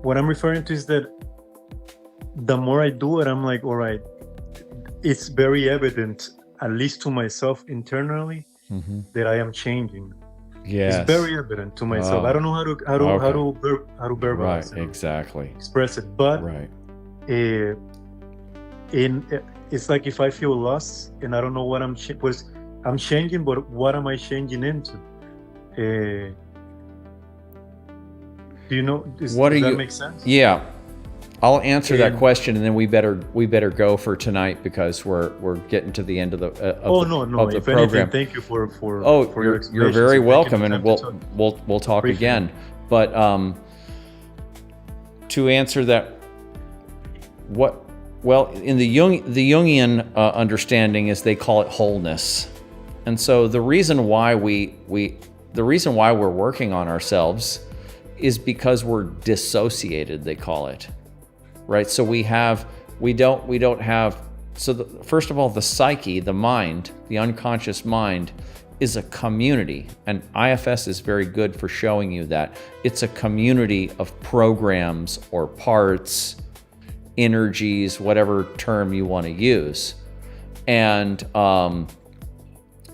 D: what I'm referring to is that the more I do it, I'm like, all right, it's very evident, at least to myself internally, that I am changing.
C: Yes.
D: It's very evident to myself.
C: Oh.
D: I don't know how to verbalize
C: Right.
D: it,
C: Exactly.
D: express it, but
C: Right.
D: it's like if I feel lost and I don't know what I'm changing, but what am I changing into? Do you know? Does that make sense?
C: Yeah. I'll answer that
D: And-
C: question, and then we better go for tonight because we're getting to the end of the
D: No.
C: the
D: If
C: program.
D: anything, thank you for
C: Oh,
D: your
C: you're
D: explanations
C: very
D: and
C: welcome,
D: taking the
C: and
D: time to
C: we'll talk
D: Appreciate
C: again. But to answer that, in the Jungian understanding is they call it wholeness, and so the reason why we're working on ourselves is because we're dissociated. They call it. Right, so we don't have. So first of all, the psyche, the mind, the unconscious mind, is a community, and IFS is very good for showing you that it's a community of programs or parts, energies, whatever term you want to use, and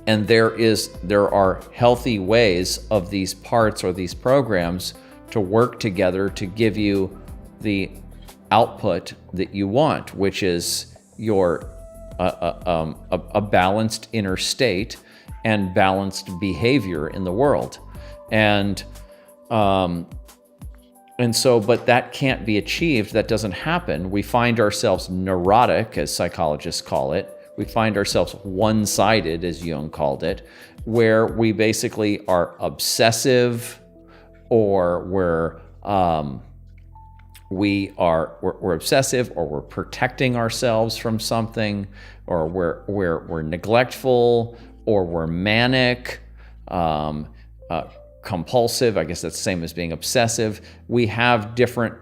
C: there are healthy ways of these parts or these programs to work together to give you the output that you want, which is your a balanced inner state and balanced behavior in the world, and so, but that can't be achieved. That doesn't happen. We find ourselves neurotic, as psychologists call it. We find ourselves one-sided, as Jung called it, where we basically are obsessive, or we're obsessive, or we're protecting ourselves from something, or we're neglectful, or we're manic, compulsive. I guess that's the same as being obsessive. We have different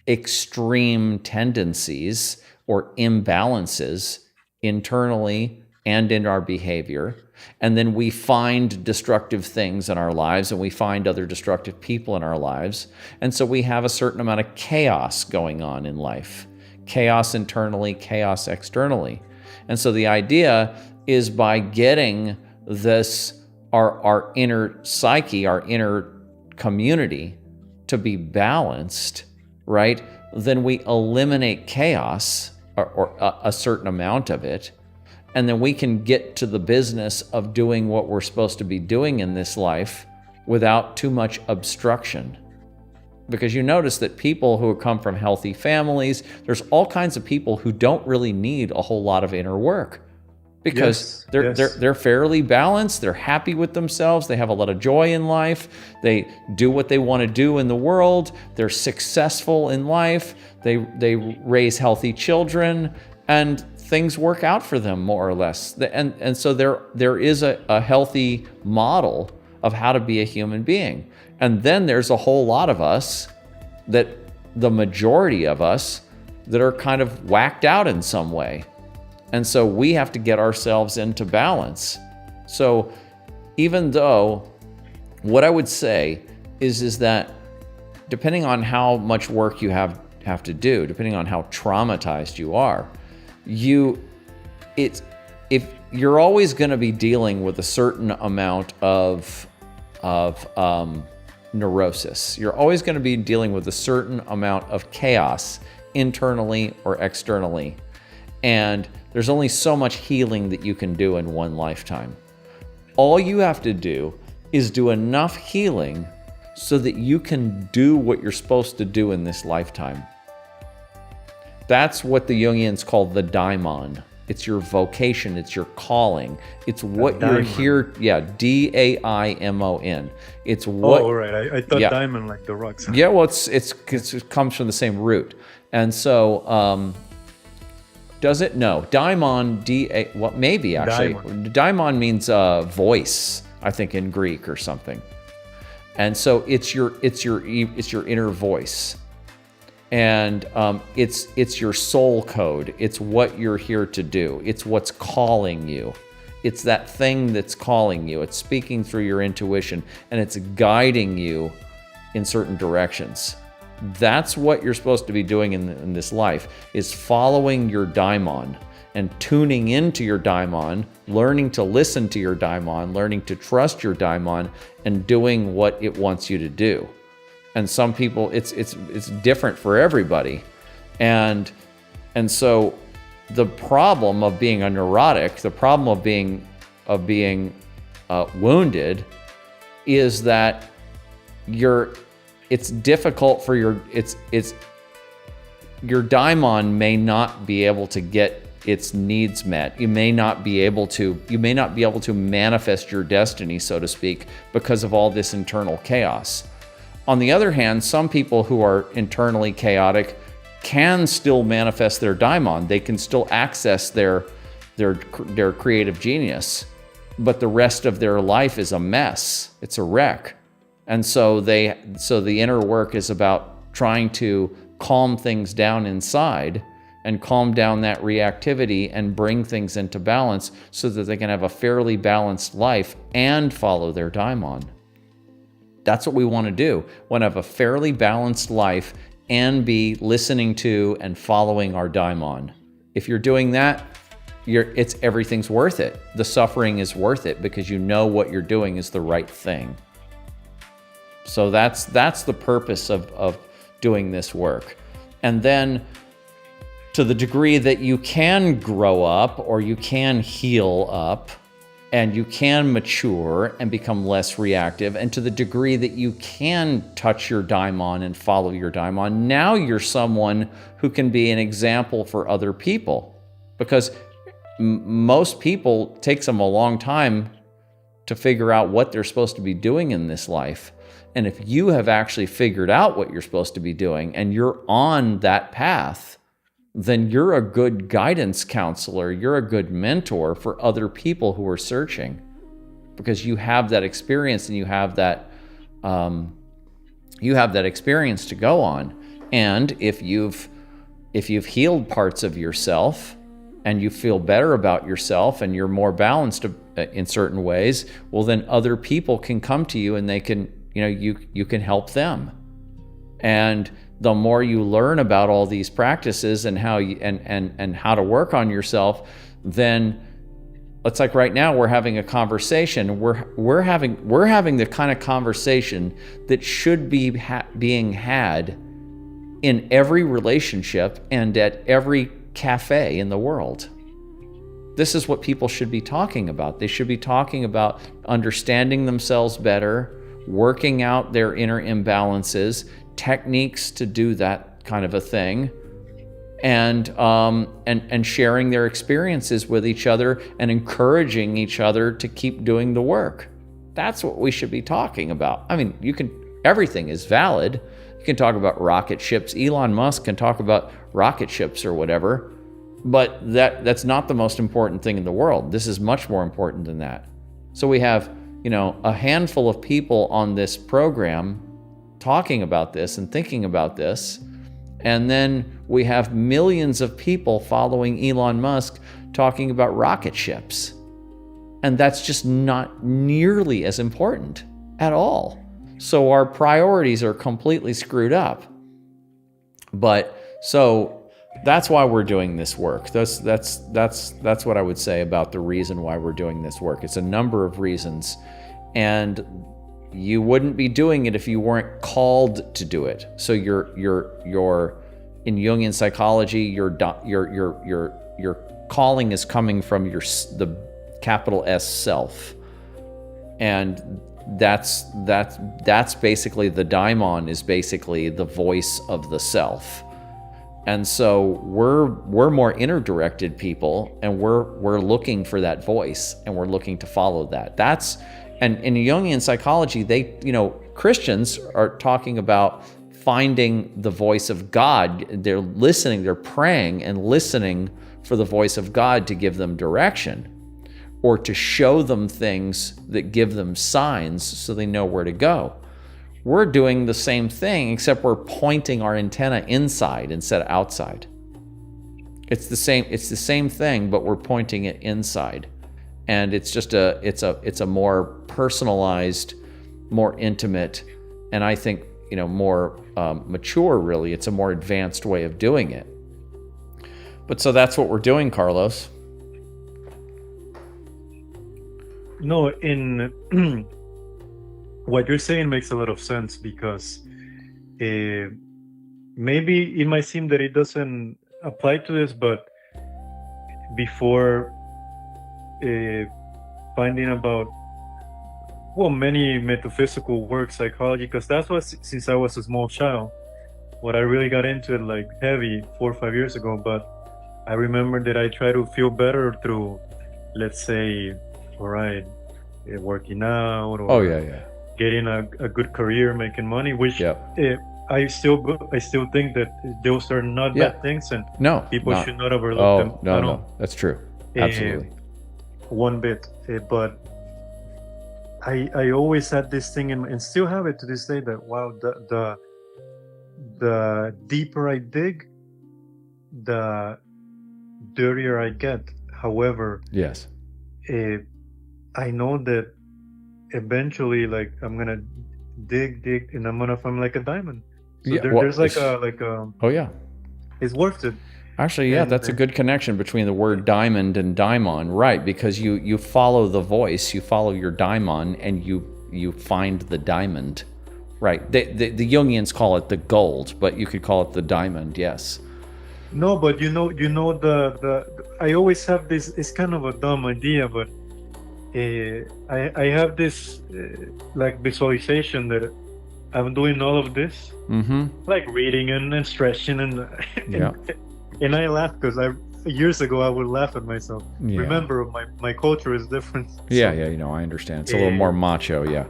C: extreme tendencies or imbalances internally and in our behavior. And then we find destructive things in our lives, and we find other destructive people in our lives. And so we have a certain amount of chaos going on in life. Chaos internally, chaos externally. And so the idea is, by getting this, our inner psyche, our inner community to be balanced, right? Then we eliminate chaos, or a certain amount of it, and then we can get to the business of doing what we're supposed to be doing in this life without too much obstruction. Because you notice that people who come from healthy families, there's all kinds of people who don't really need a whole lot of inner work, because they're fairly balanced, they're happy with themselves, they have a lot of joy in life, they do what they want to do in the world, they're successful in life, they raise healthy children, and things work out for them more or less. And so there is a healthy model of how to be a human being. And then there's a whole lot of us, that the majority of us, that are kind of whacked out in some way. And so we have to get ourselves into balance. So even though, what I would say is that depending on how much work you have to do, depending on how traumatized you are, if you're always going to be dealing with a certain amount of neurosis. You're always going to be dealing with a certain amount of chaos, internally or externally. And there's only so much healing that you can do in one lifetime. All you have to do is do enough healing so that you can do what you're supposed to do in this lifetime. That's what the Jungians call the daimon. It's your vocation, it's your calling. It's what you're here, D-A-I-M-O-N. It's what.
D: Oh, all right. I thought diamond like the rocks.
C: Yeah, well, it comes from the same root. And so, does it? No. Daimon, maybe actually. Daimon means voice. I think in Greek or something. And so it's your inner voice, and it's your soul code. It's what you're here to do. It's what's calling you. It's that thing that's calling you. It's speaking through your intuition, and it's guiding you in certain directions. That's what you're supposed to be doing in this life, is following your daimon and tuning into your daimon, learning to listen to your daimon, learning to trust your daimon, and doing what it wants you to do. And some people, it's different for everybody. And so the problem of being a neurotic, the problem of being wounded, is that it's difficult for your daimon may not be able to get its needs met. You may not be able to manifest your destiny, so to speak, because of all this internal chaos. On the other hand, some people who are internally chaotic can still manifest their daimon. They can still access their creative genius, but the rest of their life is a mess. It's a wreck. And so the inner work is about trying to calm things down inside and calm down that reactivity and bring things into balance so that they can have a fairly balanced life and follow their daimon. That's what we want to do. We want to have a fairly balanced life and be listening to and following our daimon. If you're doing that, everything's worth it. The suffering is worth it because you know what you're doing is the right thing. So that's the purpose of doing this work. And then to the degree that you can grow up or you can heal up and you can mature and become less reactive, and to the degree that you can touch your daimon and follow your daimon, now you're someone who can be an example for other people. Because most people, it takes them a long time to figure out what they're supposed to be doing in this life. And if you have actually figured out what you're supposed to be doing and you're on that path, then you're a good guidance counselor. You're a good mentor for other people who are searching, because you have that experience and you have that experience to go on. And if you've healed parts of yourself and you feel better about yourself and you're more balanced in certain ways, well, then other people can come to you and they can, you can help them. And the more you learn about all these practices and how how to work on yourself, then it's like right now we're having a conversation. We're having the kind of conversation that should be being had in every relationship and at every cafe in the world. This is what people should be talking about. They should be talking about understanding themselves better, working out their inner imbalances, techniques to do that kind of a thing, and sharing their experiences with each other and encouraging each other to keep doing the work. That's what we should be talking about. I mean, everything is valid. You can talk about rocket ships. Elon Musk can talk about rocket ships or whatever, but that's not the most important thing in the world. This is much more important than that. So we have, a handful of people on this program talking about this and thinking about this, and then we have millions of people following Elon Musk talking about rocket ships. And that's just not nearly as important at all. So our priorities are completely screwed up. But so that's why we're doing this work. That's what I would say about the reason why we're doing this work. It's a number of reasons, and you wouldn't be doing it if you weren't called to do it. So you're in Jungian psychology, your calling is coming from the capital S self, and that's basically the daimon is basically the voice of the self. And so we're more inner-directed people, and we're looking for that voice, and we're looking to follow that. And in Jungian psychology, Christians are talking about finding the voice of God. They're listening, they're praying and listening for the voice of God to give them direction. or to show them things that give them signs so they know where to go. We're doing the same thing, except we're pointing our antenna inside instead of outside. It's the same thing, but we're pointing it inside. And it's just it's a more personalized, more intimate, and I think, more mature, really. It's a more advanced way of doing it. But so that's what we're doing, Carlos.
D: No, in what you're saying makes a lot of sense, because maybe it might seem that it doesn't apply to this, but before finding about many metaphysical works, psychology, because that's what, since I was a small child, what I really got into it like heavy 4 or 5 years ago. But I remember that I try to feel better through, let's say, working out, or getting a good career, making money, which I still think that those are not bad things, and people should not overlook them.
C: No, that's true. Absolutely.
D: One bit. But I always had this thing, and still have it to this day, that the deeper I dig, the dirtier I get. However,
C: yes,
D: I know that eventually, like, I'm gonna dig, and I'm gonna find like a diamond. So there's like a it's worth it.
C: Actually, that's a good connection between the word diamond and daimon, right? Because you follow the voice, you follow your daimon, and you find the diamond, right? The Jungians call it the gold, but you could call it the diamond. Yes.
D: No, but the I always have this. It's kind of a dumb idea, but I have this like visualization that I'm doing all of this, like reading and stretching and I laugh because years ago I would laugh at myself. Remember, my culture is different.
C: I understand. It's a little more macho.
D: And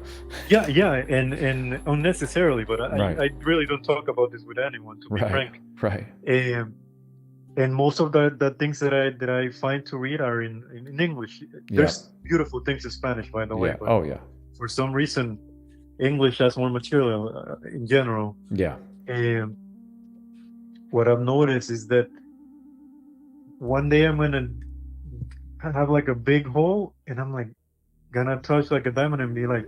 D: unnecessarily, but I really don't talk about this with anyone, to be frank.
C: Right.
D: And most of the things that I find to read are in English. There's beautiful things in Spanish, by the way. But for some reason, English has more material in general. And what I've noticed is that one day I'm gonna have like a big hole, and I'm like gonna touch like a diamond and be like,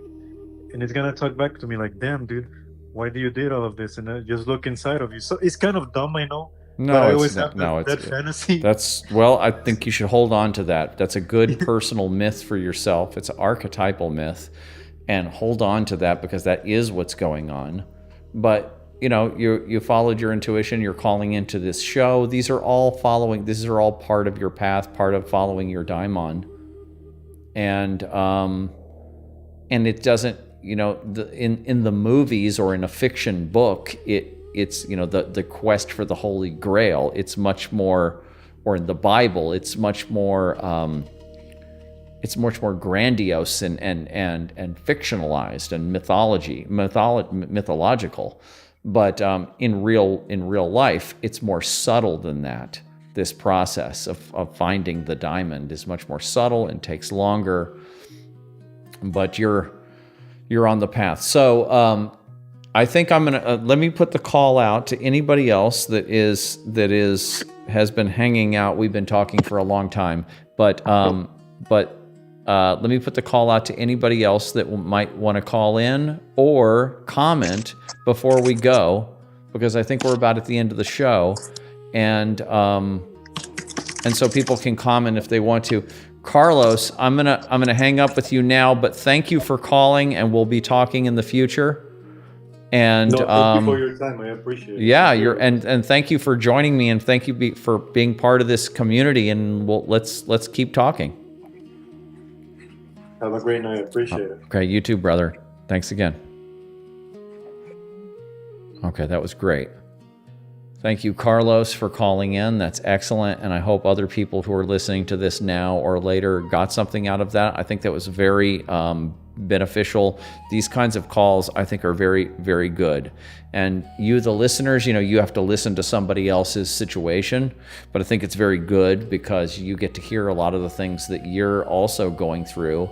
D: and it's gonna talk back to me like, "Damn, dude, why do you did all of this?" And I just look inside of you. So it's kind of dumb, I know.
C: No,
D: it's
C: not.
D: That fantasy.
C: I think you should hold on to that. That's a good personal myth for yourself. It's an archetypal myth, and hold on to that, because that is what's going on. But you followed your intuition. You're calling into this show. These are all part of your path, part of following your daimon. And it doesn't, in the movies or in a fiction book, it's the quest for the Holy Grail. It's much more, or in the Bible, it's much more grandiose and fictionalized and mythological. But in real life, it's more subtle than that. This process of finding the diamond is much more subtle and takes longer. But you're on the path. So I think I'm gonna let me put the call out to anybody else that has been hanging out. We've been talking for a long time, but let me put the call out to anybody else that might want to call in or comment before we go, because I think we're about at the end of the show, and so people can comment if they want to. Carlos, I'm gonna hang up with you now, but thank you for calling, and we'll be talking in the future. And
D: thank you for your time. I appreciate it.
C: Yeah, and thank you for joining me, and thank you for being part of this community. And let's keep talking.
D: Have a great night. I appreciate it.
C: Okay, you too, brother. Thanks again. Okay, that was great. Thank you, Carlos, for calling in. That's excellent. And I hope other people who are listening to this now or later got something out of that. I think that was very beneficial. These kinds of calls, I think, are very, very good. And you, the listeners, you have to listen to somebody else's situation. But I think it's very good because you get to hear a lot of the things that you're also going through.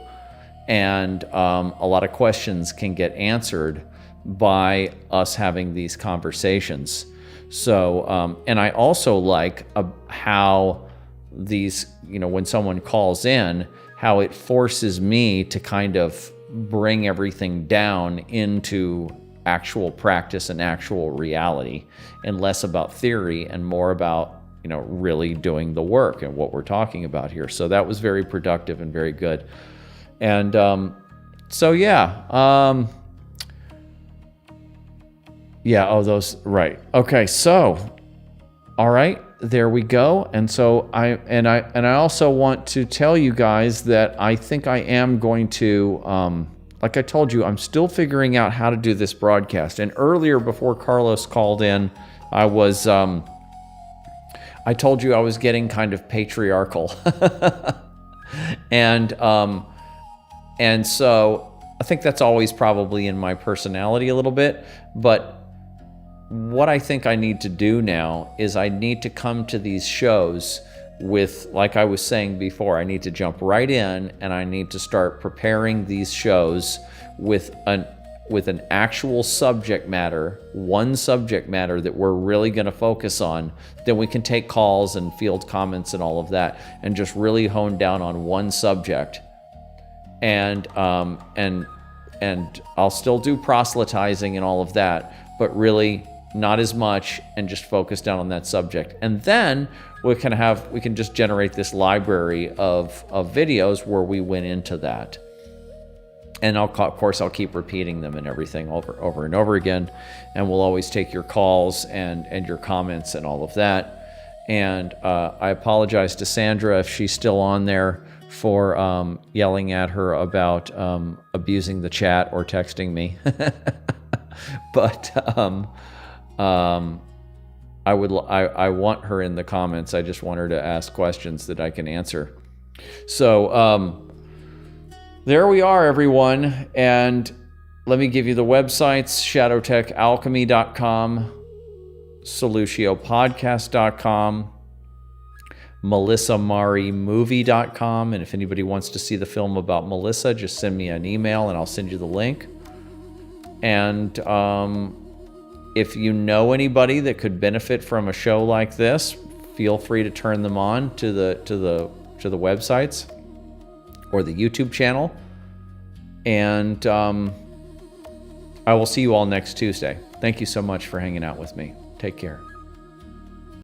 C: And a lot of questions can get answered by us having these conversations. So, and I also like how these, when someone calls in, how it forces me to kind of bring everything down into actual practice and actual reality, and less about theory and more about, really doing the work and what we're talking about here. So that was very productive and very good. And those, right. Okay, so, all right, there we go. And so I also want to tell you guys that I think I am going to, like I told you, I'm still figuring out how to do this broadcast. And earlier, before Carlos called in, I told you I was getting kind of patriarchal. And so I think that's always probably in my personality a little bit, but what I think I need to do now is I need to come to these shows with, like I was saying before, I need to jump right in and I need to start preparing these shows with an actual subject matter, one subject matter that we're really going to focus on. Then we can take calls and field comments and all of that and just really hone down on one subject. And I'll still do proselytizing and all of that, but really not as much, and just focus down on that subject. And then we can just generate this library of videos where we went into that. And of course I'll keep repeating them and everything over and over again. And we'll always take your calls and your comments and all of that. And I apologize to Sandra if she's still on there for yelling at her about abusing the chat or texting me. But I want her in the comments. I just want her to ask questions that I can answer. So there we are, everyone. And let me give you the websites: shadowtechalchemy.com, soluciopodcast.com, melissamarimovie.com. And if anybody wants to see the film about Melissa, just send me an email and I'll send you the link. And if you know anybody that could benefit from a show like this, feel free to turn them on to the websites or the YouTube channel. And I will see you all next Tuesday. Thank you so much for hanging out with me. Take care.